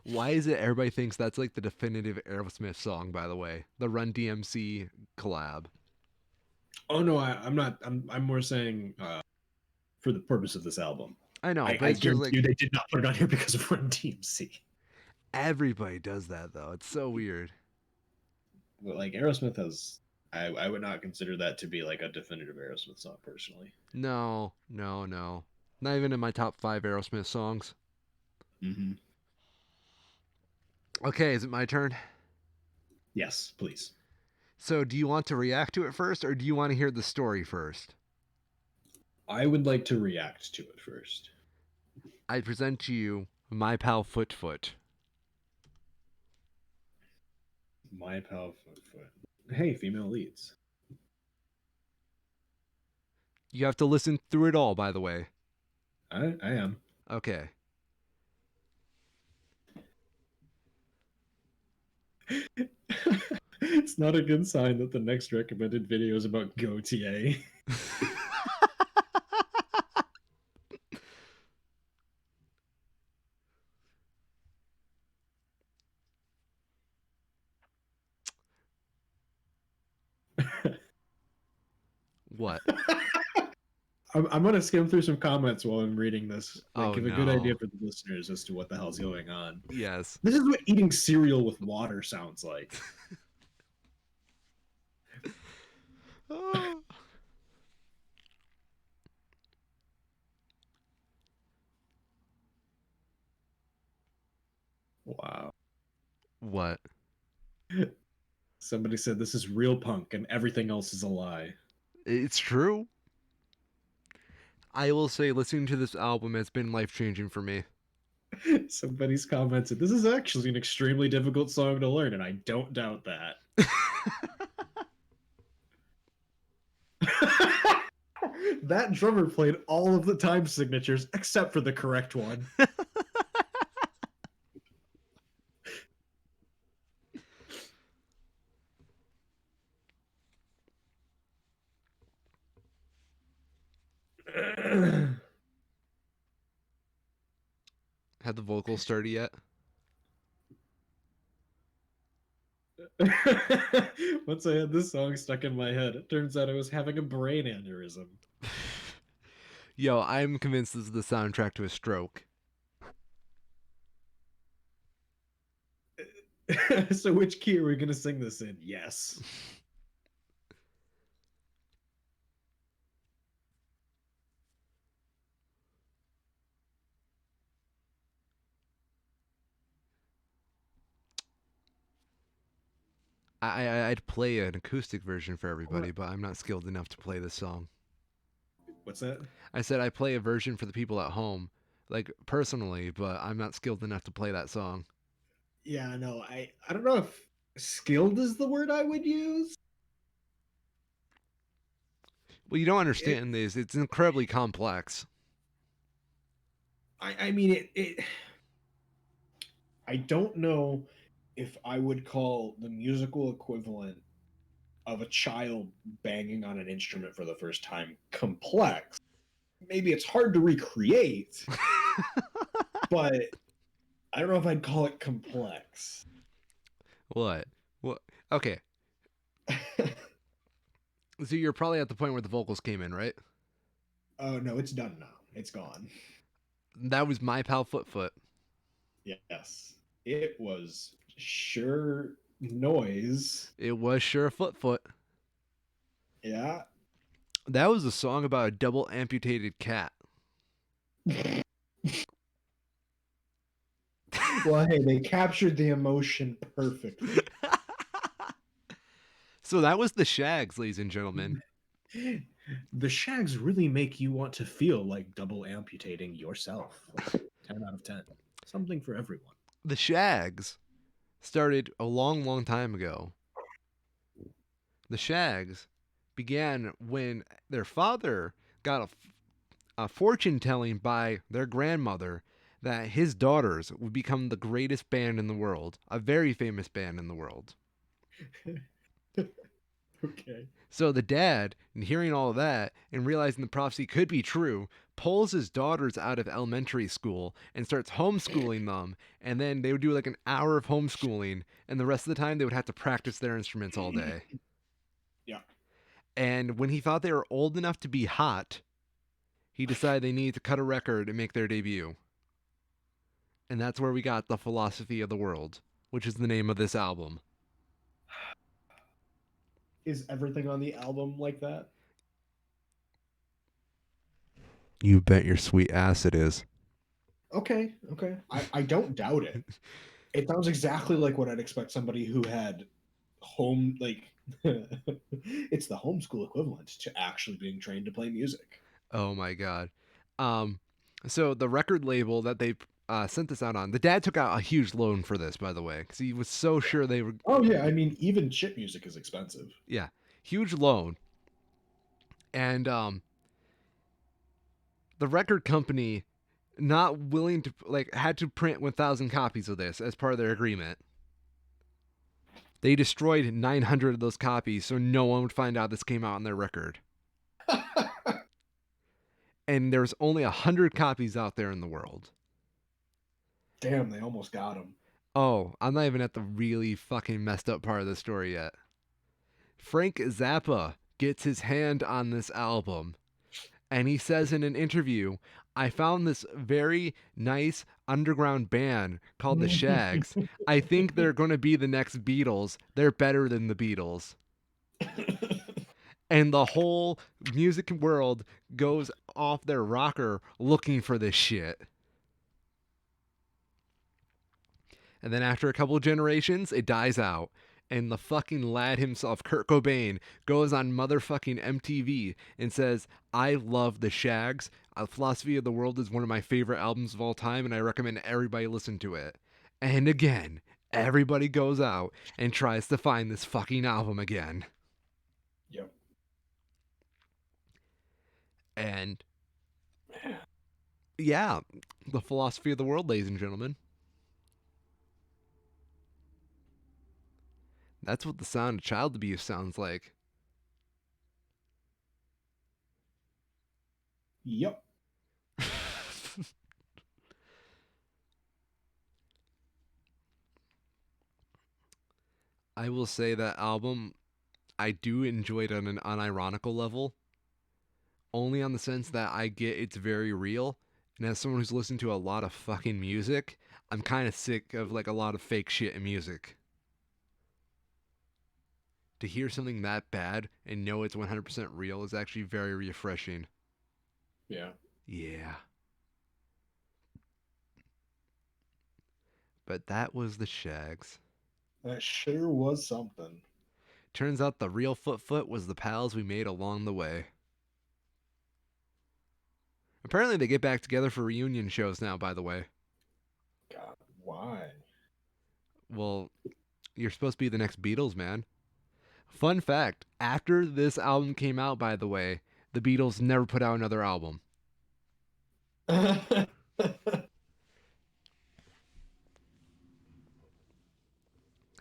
Speaker 1: Why is it everybody thinks that's like the definitive Aerosmith song? By the way, the Run DMC collab.
Speaker 2: Oh no, I'm not. I'm more saying for the purpose of this album.
Speaker 1: I know, but
Speaker 2: I
Speaker 1: it's just
Speaker 2: guarantee
Speaker 1: like
Speaker 2: you they did not put it on here because of Run DMC.
Speaker 1: everybody does that though. It's so weird.
Speaker 2: But like Aerosmith has, I would not consider that to be like a definitive Aerosmith song personally.
Speaker 1: No, no, no. Not even in my top five Aerosmith songs.
Speaker 2: Mm-hmm.
Speaker 1: Okay, is it my turn?
Speaker 2: Yes, please.
Speaker 1: So, do you want to react to it first, or do you want to hear the story first?
Speaker 2: I would like to react to it first.
Speaker 1: I present to you My Pal Foot Foot.
Speaker 2: My Pal Foot Foot. Hey, female leads.
Speaker 1: You have to listen through it all, by the way.
Speaker 2: I am.
Speaker 1: Okay.
Speaker 2: It's not a good sign that the next recommended video is about GoTA.
Speaker 1: What?
Speaker 2: I'm gonna skim through some comments while I'm reading this. Like,
Speaker 1: Oh
Speaker 2: give a good idea
Speaker 1: no.
Speaker 2: for the listeners as to what the hell's going on.
Speaker 1: Yes.
Speaker 2: This is what eating cereal with water sounds like.
Speaker 1: Oh.
Speaker 2: Wow.
Speaker 1: What?
Speaker 2: Somebody said this is real punk and everything else is a lie.
Speaker 1: It's true. I will say listening to this album has been life changing for me.
Speaker 2: Somebody's commented, this is actually an extremely difficult song to learn, and I don't doubt that. That drummer played all of the time signatures except for the correct one.
Speaker 1: Had the vocals started yet?
Speaker 2: Once I had this song stuck in my head, it turns out I was having a brain aneurysm.
Speaker 1: Yo, I'm convinced this is the soundtrack to a stroke.
Speaker 2: So which key are we going to sing this in? Yes.
Speaker 1: I'd play an acoustic version for everybody,
Speaker 2: What?
Speaker 1: but I'm not skilled enough to play this song.
Speaker 2: What's that?
Speaker 1: I said I play a version for the people at home, like personally, but I'm not skilled enough to play that song.
Speaker 2: Yeah, no, I don't know if skilled is the word I would use.
Speaker 1: Well, you don't
Speaker 2: It,
Speaker 1: understand this. It's incredibly complex.
Speaker 2: I mean it I don't know if I would call the musical equivalent of a child banging on an instrument for the first time complex. Maybe it's hard to recreate, but I don't know if I'd call it complex.
Speaker 1: What? What? Okay. So you're probably at the point where the vocals came in, right?
Speaker 2: Oh no, it's done now. It's gone.
Speaker 1: That was My Pal Foot Foot.
Speaker 2: Yes. It was sure noise.
Speaker 1: It was sure Foot Foot.
Speaker 2: Yeah.
Speaker 1: That was a song about a double amputated cat.
Speaker 2: Well, hey, they captured the emotion perfectly.
Speaker 1: So that was the Shags, ladies and gentlemen.
Speaker 2: The shags really make you want to feel like double amputating yourself. Like 10 out of 10. Something for everyone.
Speaker 1: The Shags. started a long, long time ago. The Shags began when their father got a fortune telling by their grandmother that his daughters would become the greatest band in the world, a very famous band in the world.
Speaker 2: Okay.
Speaker 1: So the dad, hearing all of that and realizing the prophecy could be true, pulls his daughters out of elementary school and starts homeschooling them. And then they would do like an hour of homeschooling, and the rest of the time they would have to practice their instruments all day.
Speaker 2: Yeah.
Speaker 1: And when he thought they were old enough to be hot, he decided they needed to cut a record and make their debut. And that's where we got The Philosophy of the World, which is the name of this album.
Speaker 2: Is everything on the album like that?
Speaker 1: You bet your sweet ass it is.
Speaker 2: Okay, okay. I don't doubt it. It sounds exactly like what I'd expect somebody who had home like it's the homeschool equivalent to actually being trained to play music.
Speaker 1: Oh my god. Um, so the record label that they sent this out on, the dad took out a huge loan for this, by the way, because he was so sure they were.
Speaker 2: Oh yeah, I mean even chip music is expensive.
Speaker 1: Yeah, huge loan, and the record company not willing to like had to print 1,000 copies of this as part of their agreement. They destroyed 900 of those copies so no one would find out this came out on their record. And there's only 100 copies out there in the world.
Speaker 2: Damn, they almost got him.
Speaker 1: Oh, I'm not even at the really fucking messed up part of the story yet. Frank Zappa gets his hand on this album, and he says in an interview, I found this very nice underground band called the Shags. I think they're going to be the next Beatles. They're better than the Beatles. And the whole music world goes off their rocker looking for this shit. And then after a couple of generations, it dies out. And the fucking lad himself, Kurt Cobain, goes on motherfucking MTV and says, I love the Shags. Philosophy of the World is one of my favorite albums of all time, and I recommend everybody listen to it. And again, everybody goes out and tries to find this fucking album again.
Speaker 2: Yep.
Speaker 1: And yeah, the Philosophy of the World, ladies and gentlemen. That's what the sound of child abuse sounds like.
Speaker 2: Yep.
Speaker 1: I will say that album, I do enjoy it on an unironical level, only on the sense that I get it's very real. And as someone who's listened to a lot of fucking music, I'm kind of sick of like a lot of fake shit in music. To hear something that bad and know it's 100% real is actually very refreshing.
Speaker 2: Yeah.
Speaker 1: Yeah. But that was the Shags.
Speaker 2: That sure was something.
Speaker 1: Turns out the real Foot was the pals we made along the way. Apparently they get back together for reunion shows now, by the way.
Speaker 2: God, why?
Speaker 1: Well, you're supposed to be the next Beatles, man. Fun fact, after this album came out, by the way, the Beatles never put out another album.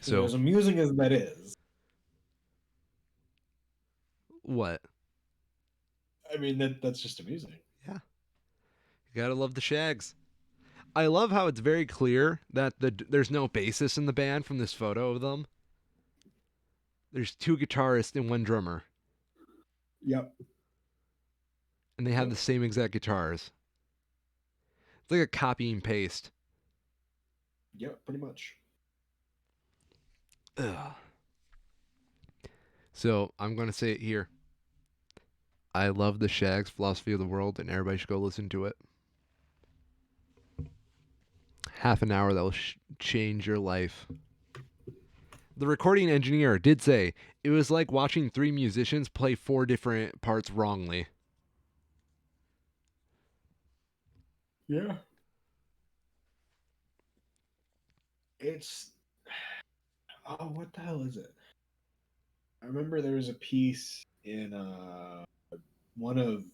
Speaker 1: So,
Speaker 2: As amusing as that is,
Speaker 1: what?
Speaker 2: I mean that's just amusing.
Speaker 1: Yeah, you gotta love the Shags. I love how it's very clear that there's no bassist in the band from this photo of them. There's two guitarists and one drummer,
Speaker 2: Yep.
Speaker 1: and they have
Speaker 2: Yep.
Speaker 1: the same exact guitars. It's like a copy and paste.
Speaker 2: Yep. Pretty much.
Speaker 1: Ugh. So I'm gonna say it here. I love the Shags' Philosophy of the World, and everybody should go listen to it. Half an hour that will change your life. The recording engineer did say it was like watching three musicians play four different parts wrongly.
Speaker 2: Yeah. It's Oh, what the hell is it? I remember there was a piece in one of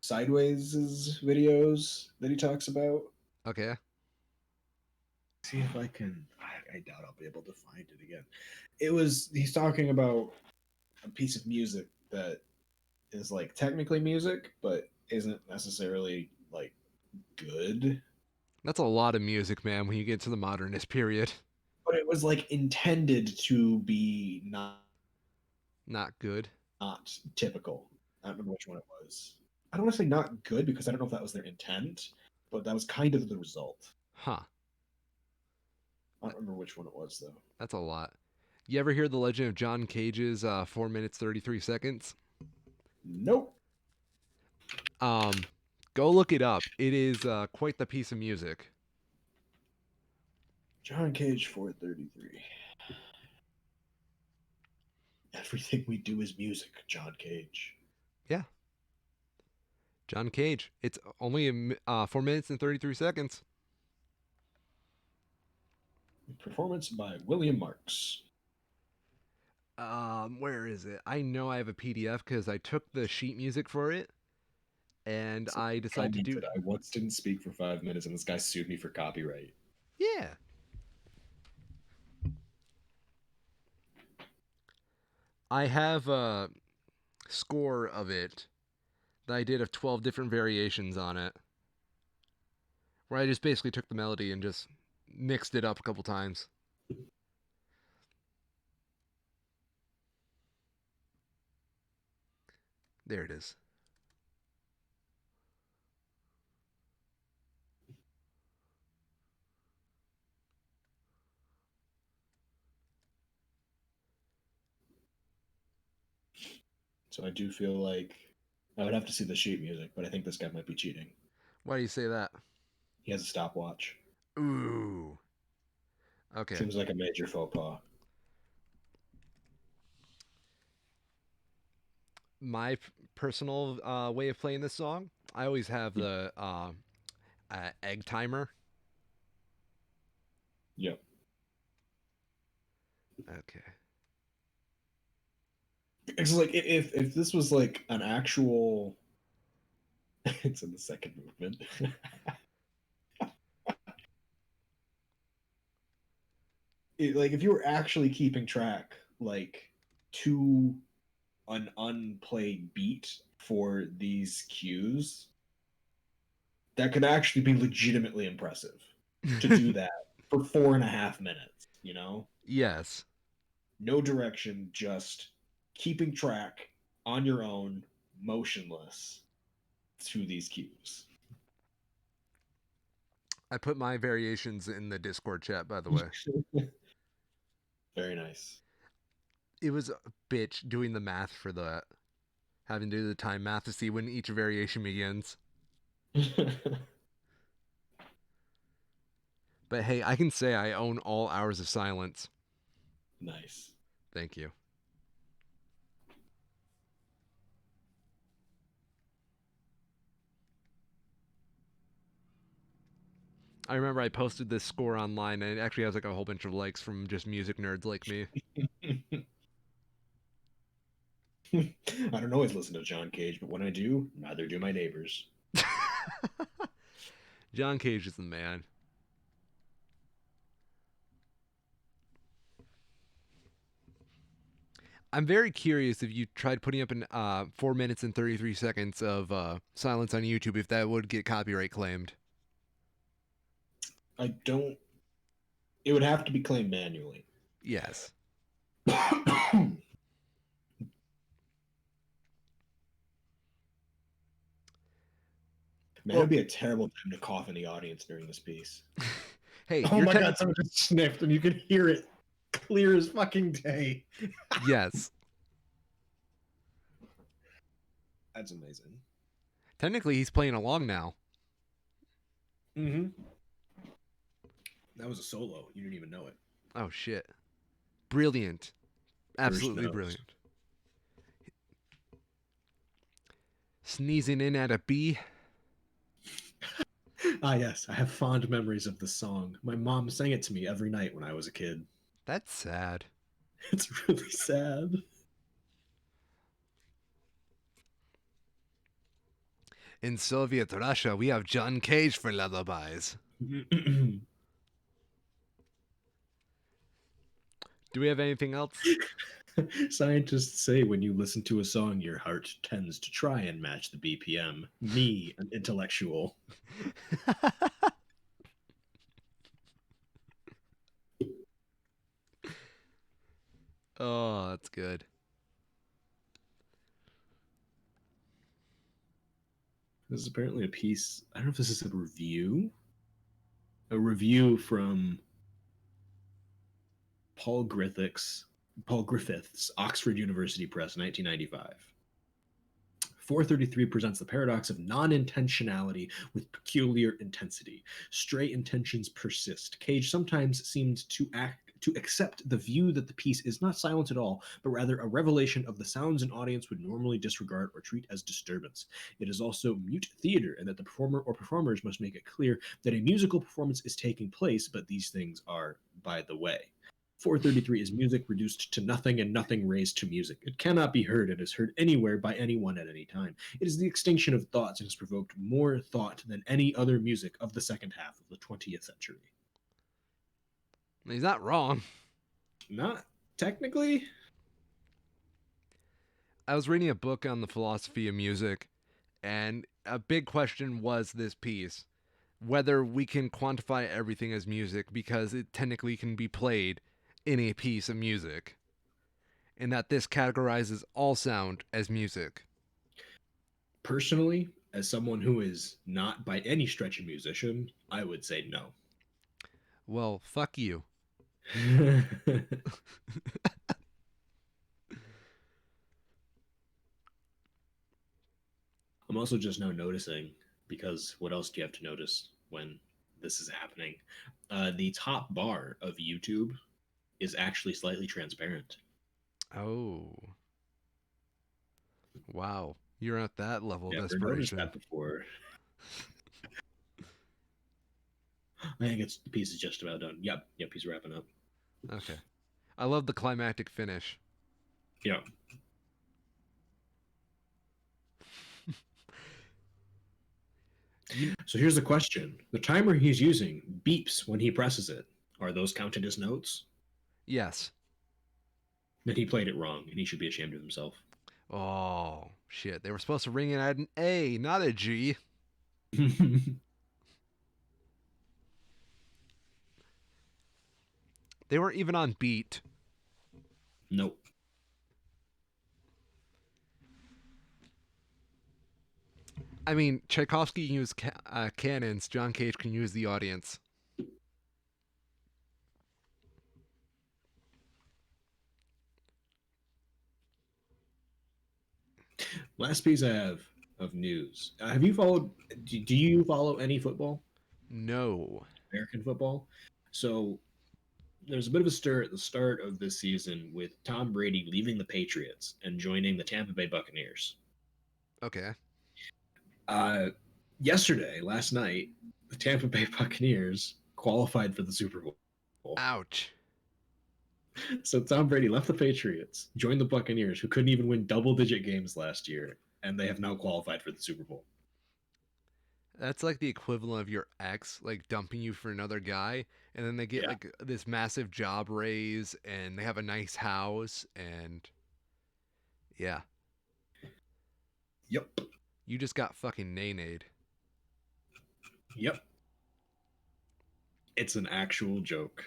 Speaker 2: Sideways' videos that he talks about.
Speaker 1: Okay.
Speaker 2: See if I can. I doubt I'll be able to find it again. He's talking about a piece of music that is like technically music, but isn't necessarily like good.
Speaker 1: That's a lot of music, man, when you get to the modernist period.
Speaker 2: But it was like intended to be
Speaker 1: Not good.
Speaker 2: not typical. I don't remember which one it was. I don't want to say not good because I don't know if that was their intent, but that was kind of the result.
Speaker 1: Huh.
Speaker 2: I don't remember which one it was though.
Speaker 1: That's a lot. You ever hear the legend of John Cage's 4 minutes 33 seconds?
Speaker 2: Nope.
Speaker 1: Um, Go look it up. It is quite the piece of music.
Speaker 2: John Cage 433. Everything we do is music, John Cage.
Speaker 1: Yeah, John Cage. It's only 4 minutes and 33 seconds.
Speaker 2: Performance by William Marks.
Speaker 1: Where is it? I know I have a PDF because I took the sheet music for it, and
Speaker 2: So
Speaker 1: I decided to do.
Speaker 2: commented, I once didn't speak for 5 minutes and this guy sued me for copyright.
Speaker 1: Yeah, I have a score of it that I did of 12 different variations on it, where I just basically took the melody and just mixed it up a couple times. There it is.
Speaker 2: So I do feel like I would have to see the sheet music, but I think this guy might be cheating.
Speaker 1: Why do you say that?
Speaker 2: He has a stopwatch.
Speaker 1: Ooh. Okay.
Speaker 2: Seems like a major faux pas.
Speaker 1: My personal way of playing this song, I always have the egg timer.
Speaker 2: Yep.
Speaker 1: Okay.
Speaker 2: It's like if this was like an actual it's in the second movement. Like if you were actually keeping track like to an unplayed beat for these cues, that could actually be legitimately impressive to do that for 4.5 minutes, you know?
Speaker 1: Yes.
Speaker 2: No direction, just keeping track on your own, motionless to these cues.
Speaker 1: I put my variations in the Discord chat, by the way.
Speaker 2: Very nice.
Speaker 1: It was a bitch doing the math for that. Having to do the time math to see when each variation begins. But hey, I can say I own all hours of silence.
Speaker 2: Nice.
Speaker 1: Thank you. I remember I posted this score online and it actually has like a whole bunch of likes from just music nerds like me.
Speaker 2: I don't always listen to John Cage, but when I do, neither do my neighbors.
Speaker 1: John Cage is the man. I'm very curious if you tried putting up an 4 minutes and 33 seconds of silence on YouTube, if that would get copyright claimed.
Speaker 2: I don't. It would have to be claimed manually.
Speaker 1: Yes.
Speaker 2: Man, it
Speaker 1: Well,
Speaker 2: would be a terrible time to cough in the audience during this piece.
Speaker 1: hey,
Speaker 2: Oh
Speaker 1: you're
Speaker 2: my
Speaker 1: ten.
Speaker 2: god, someone just sniffed and you can hear it clear as fucking day.
Speaker 1: Yes.
Speaker 2: That's amazing.
Speaker 1: Technically, he's playing along now.
Speaker 2: Mm-hmm. That was a solo. You didn't even know it.
Speaker 1: Oh, shit. Brilliant.
Speaker 2: First
Speaker 1: Absolutely
Speaker 2: notes.
Speaker 1: brilliant. Sneezing in at a bee.
Speaker 2: Ah, yes, I have fond memories of the song. My mom sang it to me every night when I was a kid.
Speaker 1: That's sad.
Speaker 2: It's really sad.
Speaker 1: In Soviet Russia, we have John Cage for lullabies. Do we have anything else?
Speaker 2: Scientists say when you listen to a song, your heart tends to try and match the BPM. Me, an intellectual.
Speaker 1: Oh, that's good.
Speaker 2: This is apparently a piece. I don't know if this is a review. A review from Paul Griffiths, Paul Griffiths, Oxford University Press, 1995. 433 presents the paradox of non intentionality with peculiar intensity. Stray intentions persist. Cage sometimes seemed to accept the view that the piece is not silence at all, but rather a revelation of the sounds an audience would normally disregard or treat as disturbance. It is also mute theater, and that the performer or performers must make it clear that a musical performance is taking place, but these things are by the way. 433 is music reduced to nothing and nothing raised to music. It cannot be heard and is heard anywhere by anyone at any time. It is the extinction of thoughts and has provoked more thought than any other music of the second half of the 20th century.
Speaker 1: He's not wrong.
Speaker 2: Not technically.
Speaker 1: I was reading a book on the philosophy of music, and a big question was this piece whether we can quantify everything as music because it technically can be played in a piece of music, and that this categorizes all sound as music.
Speaker 2: Personally, as someone who is not by any stretch a musician, I would say no.
Speaker 1: Well, fuck you.
Speaker 2: I'm also just now noticing, because what else do you have to notice when this is happening? The top bar of YouTube is actually slightly transparent.
Speaker 1: Oh, wow. You're at that level of
Speaker 2: Never noticed
Speaker 1: desperation.
Speaker 2: that before. I think it's the piece is just about done. Yep, he's wrapping up.
Speaker 1: Okay. I love the climactic finish.
Speaker 2: Yeah.
Speaker 1: You,
Speaker 2: So here's the question: the timer he's using beeps when he presses it. Are those counted as notes?
Speaker 1: yes.
Speaker 2: Then he played it wrong, and he should be ashamed of himself.
Speaker 1: Oh, shit. They were supposed to ring it at an A, not a G. They weren't even on beat.
Speaker 2: Nope.
Speaker 1: I mean, Tchaikovsky can use cannons. John Cage can use the audience.
Speaker 2: Last piece I have of news. Have you followed? Do you follow any football?
Speaker 1: No.
Speaker 2: American football? So there's a bit of a stir at the start of this season with Tom Brady leaving the Patriots and joining the Tampa Bay Buccaneers.
Speaker 1: Okay.
Speaker 2: Uh, Yesterday, last night, the Tampa Bay Buccaneers qualified for the Super Bowl.
Speaker 1: Ouch.
Speaker 2: So Tom Brady left the Patriots, joined the Buccaneers, who couldn't even win double-digit games last year, and they have now qualified for the Super Bowl.
Speaker 1: That's like the equivalent of your ex like dumping you for another guy, and then they get
Speaker 2: Yeah.
Speaker 1: like this massive job raise and they have a nice house and yeah,
Speaker 2: Yep.
Speaker 1: you just got fucking nay-nayed.
Speaker 2: Yep. It's an actual joke.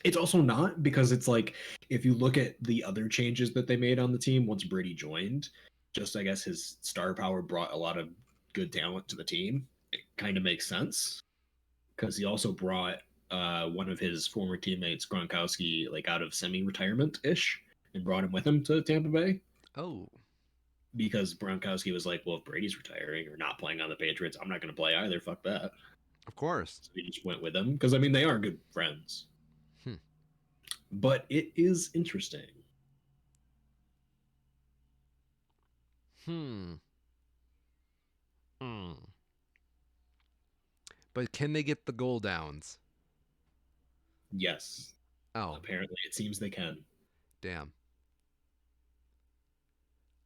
Speaker 2: It's also not because it's like if you look at the other changes that they made on the team once Brady joined, just I guess his star power brought a lot of good talent to the team. It kind of makes sense because he also brought one of his former teammates, Gronkowski, like out of semi-retirement ish, and brought him with him to Tampa Bay
Speaker 1: Oh,
Speaker 2: because Gronkowski was like, "Well, if Brady's retiring or not playing on the Patriots, I'm not going to play either. Fuck that."
Speaker 1: of course.
Speaker 2: So he just went with him because I mean they are good friends,
Speaker 1: Hmm.
Speaker 2: but it is interesting.
Speaker 1: Hmm. Hmm. But can they get the goal downs?
Speaker 2: Yes.
Speaker 1: Oh,
Speaker 2: Apparently, it seems they can.
Speaker 1: damn.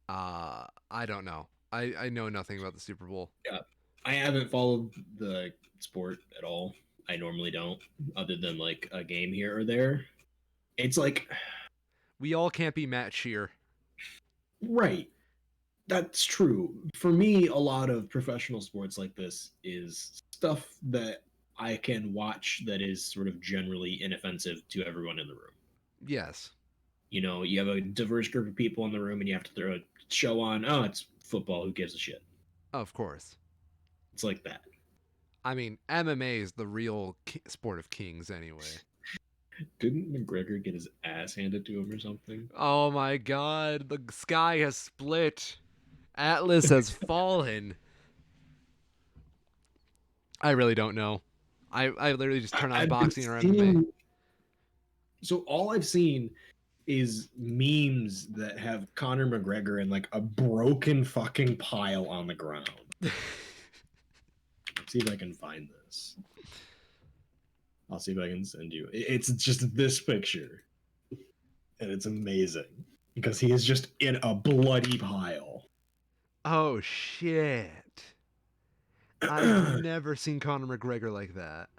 Speaker 1: I don't know. I know nothing about the Super Bowl.
Speaker 2: Yeah, I haven't followed the sport at all. I normally don't, other than like a game here or there. It's like,
Speaker 1: We all can't be Matt Shear.
Speaker 2: right, that's true. For me, a lot of professional sports like this is stuff that I can watch that is sort of generally inoffensive to everyone in the room.
Speaker 1: Yes,
Speaker 2: You know, you have a diverse group of people in the room and you have to throw a show on. Oh, it's football. Who gives a shit?
Speaker 1: of course.
Speaker 2: It's like that.
Speaker 1: I mean, MMA is the real sport of kings anyway.
Speaker 2: Didn't McGregor get his ass handed to him or something?
Speaker 1: Oh my god, the sky has split. Atlas has fallen. I really don't know. I literally just turn on
Speaker 2: I've been
Speaker 1: boxing or MMA.
Speaker 2: seeing. So all I've seen is memes that have Conor McGregor in like a broken fucking pile on the ground. Let's see if I can find this. I'll see if I can send you. It's just this picture, and it's amazing because he is just in a bloody pile.
Speaker 1: Oh shit. I've never seen Conor McGregor like that.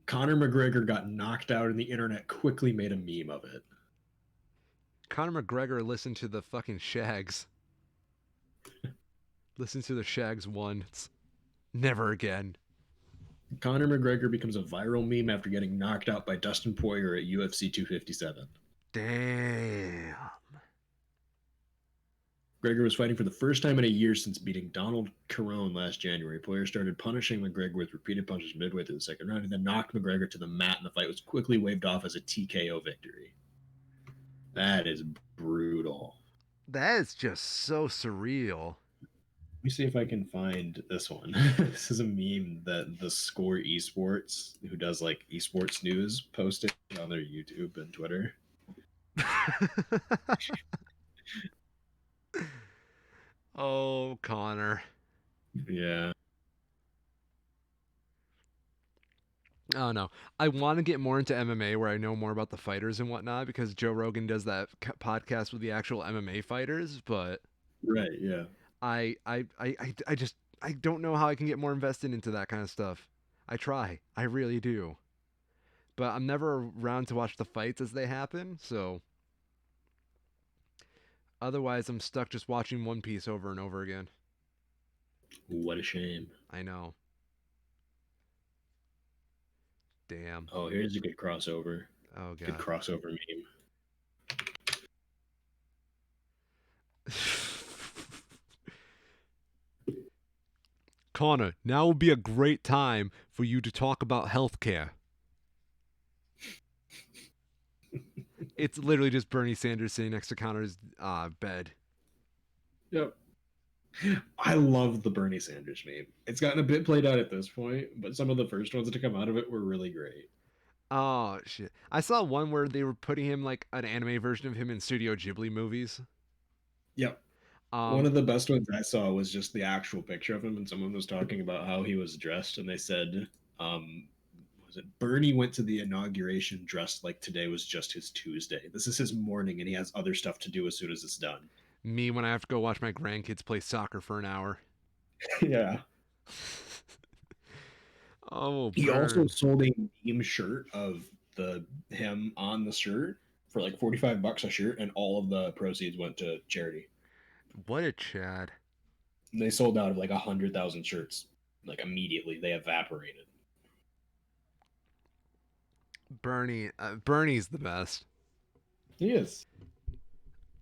Speaker 2: Conor McGregor got knocked out, and the internet quickly made a meme of it.
Speaker 1: Conor McGregor listened to the fucking Shags. Listen to the Shags once. Never again.
Speaker 2: Conor McGregor becomes a viral meme after getting knocked out by Dustin Poirier at UFC 257.
Speaker 1: Damn.
Speaker 2: McGregor was fighting for the first time in a year since beating Donald Cerrone last January. Poirier started punishing McGregor with repeated punches midway through the second round and then knocked McGregor to the mat, and the fight was quickly waved off as a TKO victory. That is brutal.
Speaker 1: That is just so surreal.
Speaker 2: Let me see if I can find this one. This is a meme that the Score Esports, who does like esports news, posted on their YouTube and Twitter.
Speaker 1: Oh, Connor.
Speaker 2: Yeah.
Speaker 1: Oh no, I want to get more into MMA where I know more about the fighters and whatnot because Joe Rogan does that podcast with the actual MMA fighters. But
Speaker 2: Right. Yeah.
Speaker 1: I just I don't know how I can get more invested into that kind of stuff. I try, I really do, but I'm never around to watch the fights as they happen. So otherwise, I'm stuck just watching One Piece over and over again.
Speaker 2: What a shame.
Speaker 1: I know. Damn.
Speaker 2: Oh, here's a good crossover.
Speaker 1: Oh
Speaker 2: Good
Speaker 1: god.
Speaker 2: crossover meme.
Speaker 1: Connor, now would be a great time for you to talk about healthcare. It's literally just Bernie Sanders sitting next to Connor's bed.
Speaker 2: Yep. I love the Bernie Sanders meme. It's gotten a bit played out at this point, but some of the first ones to come out of it were really great.
Speaker 1: Oh shit! I saw one where they were putting him like an anime version of him in Studio Ghibli movies.
Speaker 2: Yep. One
Speaker 1: Um,
Speaker 2: of the best ones I saw was just the actual picture of him, and someone was talking about how he was dressed, and they said, was it Bernie went to the inauguration dressed like today was just his Tuesday. This is his morning, and he has other stuff to do as soon as it's done.
Speaker 1: me when I have to go watch my grandkids play soccer for an hour.
Speaker 2: Yeah.
Speaker 1: Oh,
Speaker 2: He also
Speaker 1: burn!
Speaker 2: sold a meme shirt of the him on the shirt for like $45 a shirt, and all of the proceeds went to charity.
Speaker 1: What a Chad!
Speaker 2: And they sold out of like 100,000 shirts like immediately. They evaporated.
Speaker 1: Bernie's the best.
Speaker 2: He is.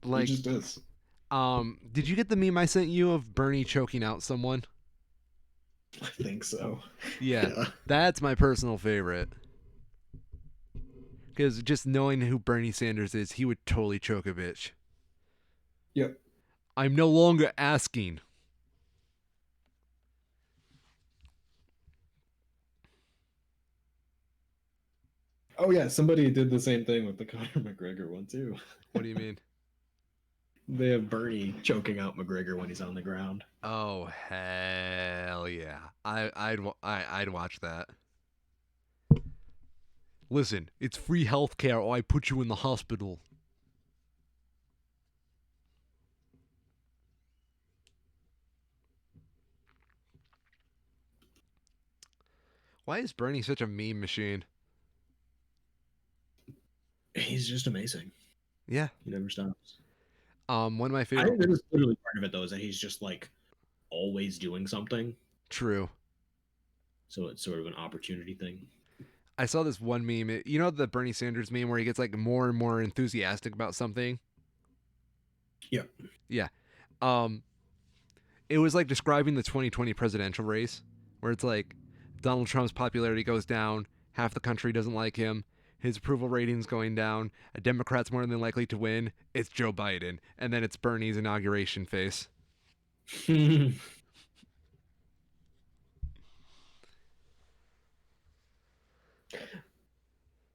Speaker 2: He
Speaker 1: Like,
Speaker 2: just is.
Speaker 1: did you get the meme I sent you of Bernie choking out someone?
Speaker 2: I think so.
Speaker 1: Yeah,
Speaker 2: Yeah.
Speaker 1: that's my personal favorite. Because just knowing who Bernie Sanders is, he would totally choke a bitch.
Speaker 2: Yep.
Speaker 1: I'm no longer asking.
Speaker 2: Oh yeah, somebody did the same thing with the Conor McGregor one too.
Speaker 1: What do you mean?
Speaker 2: They have Bernie choking out McGregor when he's on the ground.
Speaker 1: Oh hell yeah! I'd watch that. Listen, it's free healthcare or I put you in the hospital. Why is Bernie such a meme machine?
Speaker 2: He's just amazing.
Speaker 1: Yeah.
Speaker 2: He never stops.
Speaker 1: One of my
Speaker 2: I
Speaker 1: favorite.
Speaker 2: think that is literally part of it though, is that he's just like always doing something.
Speaker 1: True.
Speaker 2: So it's sort of an opportunity thing.
Speaker 1: I saw this one meme. You know the Bernie Sanders meme where he gets like more and more enthusiastic about something?
Speaker 2: Yeah.
Speaker 1: Yeah. Um, it was like describing the 2020 presidential race, where it's like Donald Trump's popularity goes down, half the country doesn't like him, his approval ratings going down, a Democrat's more than likely to win. It's Joe Biden, and then it's Bernie's inauguration face.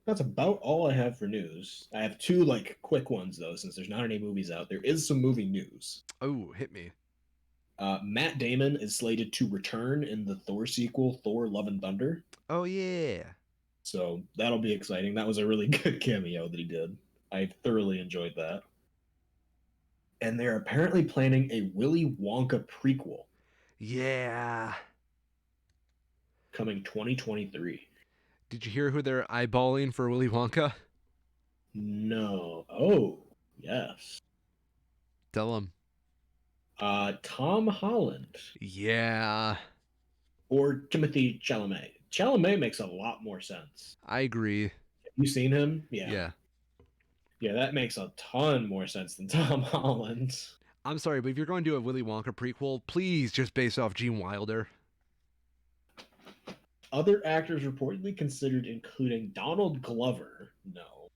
Speaker 2: That's about all I have for news. I have two like quick ones though, since there's not any movies out. There is some movie news.
Speaker 1: Oh, hit me.
Speaker 2: Matt Damon is slated to return in the Thor sequel, Thor: Love and Thunder.
Speaker 1: Oh yeah.
Speaker 2: So that'll be exciting. That was a really good cameo that he did. I thoroughly enjoyed that. And they're apparently planning a Willy Wonka prequel
Speaker 1: Yeah.
Speaker 2: coming 2023.
Speaker 1: Did you hear who they're eyeballing for Willy Wonka?
Speaker 2: No. Oh, yes.
Speaker 1: Tell them.
Speaker 2: Tom Holland
Speaker 1: Yeah.
Speaker 2: or Timothy Chalamet. Chalamet makes a lot more sense.
Speaker 1: I agree.
Speaker 2: Have you seen him? Yeah.
Speaker 1: Yeah.
Speaker 2: Yeah, that makes a ton more sense than Tom Holland.
Speaker 1: I'm sorry, but if you're going to do a Willy Wonka prequel, please just base off Gene Wilder.
Speaker 2: Other actors reportedly considered including Donald Glover, no.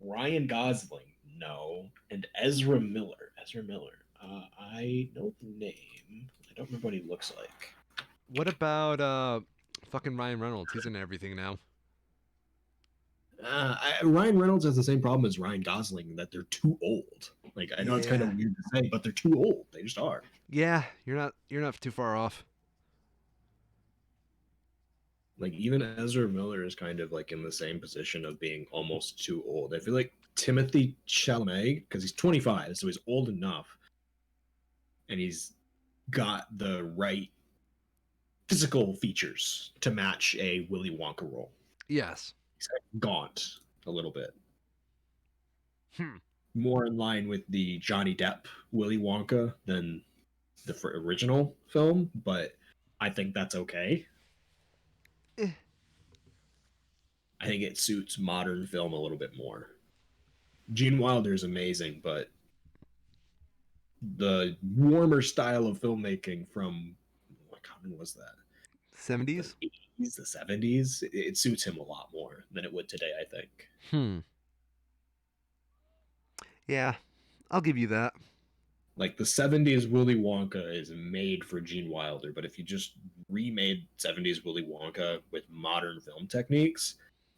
Speaker 2: Ryan Gosling, no. And Ezra Miller. Ezra Miller. I know the name. I don't remember what he looks like.
Speaker 1: What about fucking Ryan Reynolds? He's in everything now.
Speaker 2: Ryan Reynolds has the same problem as Ryan Gosling, that they're too old. Like, I know it's kind of
Speaker 1: Yeah.
Speaker 2: weird to say, but they're too old. They just are.
Speaker 1: Yeah, you're not too far off.
Speaker 2: Like, even Ezra Miller is kind of like in the same position of being almost too old. I feel like Timothy Chalamet, because he's 25, so he's old enough, and he's got the right physical features to match a Willy Wonka role.
Speaker 1: Yes.
Speaker 2: He's kind of gaunt a little bit,
Speaker 1: Hmm.
Speaker 2: more in line with the Johnny Depp Willy Wonka than the original film, but I think that's okay.
Speaker 1: Eh.
Speaker 2: I think it suits modern film a little bit more. Gene Wilder is amazing, but the warmer style of filmmaking from what when was that? The
Speaker 1: 70s?
Speaker 2: 80s, the 70s, it suits him a lot more than it would today, I think.
Speaker 1: Hmm. Yeah. I'll give you that.
Speaker 2: Like the 70s Willy Wonka is made for Gene Wilder, but if you just remade 70s Willy Wonka with modern film techniques,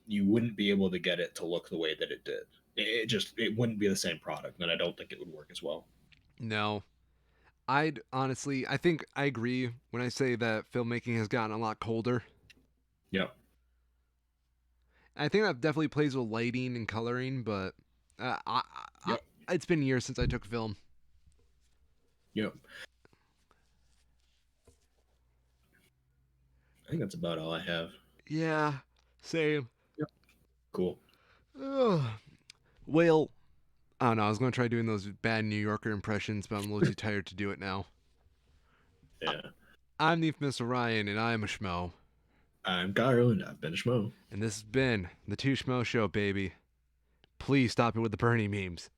Speaker 2: you wouldn't be able to get it to look the way that it did. It wouldn't be the same product, and I don't think it would work as well.
Speaker 1: No. I'd honestly, I think I agree when I say that filmmaking has gotten a lot colder.
Speaker 2: Yep.
Speaker 1: I think that definitely plays with lighting and coloring, but
Speaker 2: Yep.
Speaker 1: it's been years since I took film.
Speaker 2: Yep. I think that's about all I have.
Speaker 1: Yeah, same.
Speaker 2: Yep. Cool.
Speaker 1: Ugh. Well, I don't know. I was going to try doing those bad New Yorker impressions, but I'm a little too tired to do it now.
Speaker 2: Yeah.
Speaker 1: I'm the infamous Orion, and I am a Schmo.
Speaker 2: I'm Kyle, and I've been a Schmo.
Speaker 1: And this has been the Two Schmo Show, baby. Please stop it with the Bernie memes.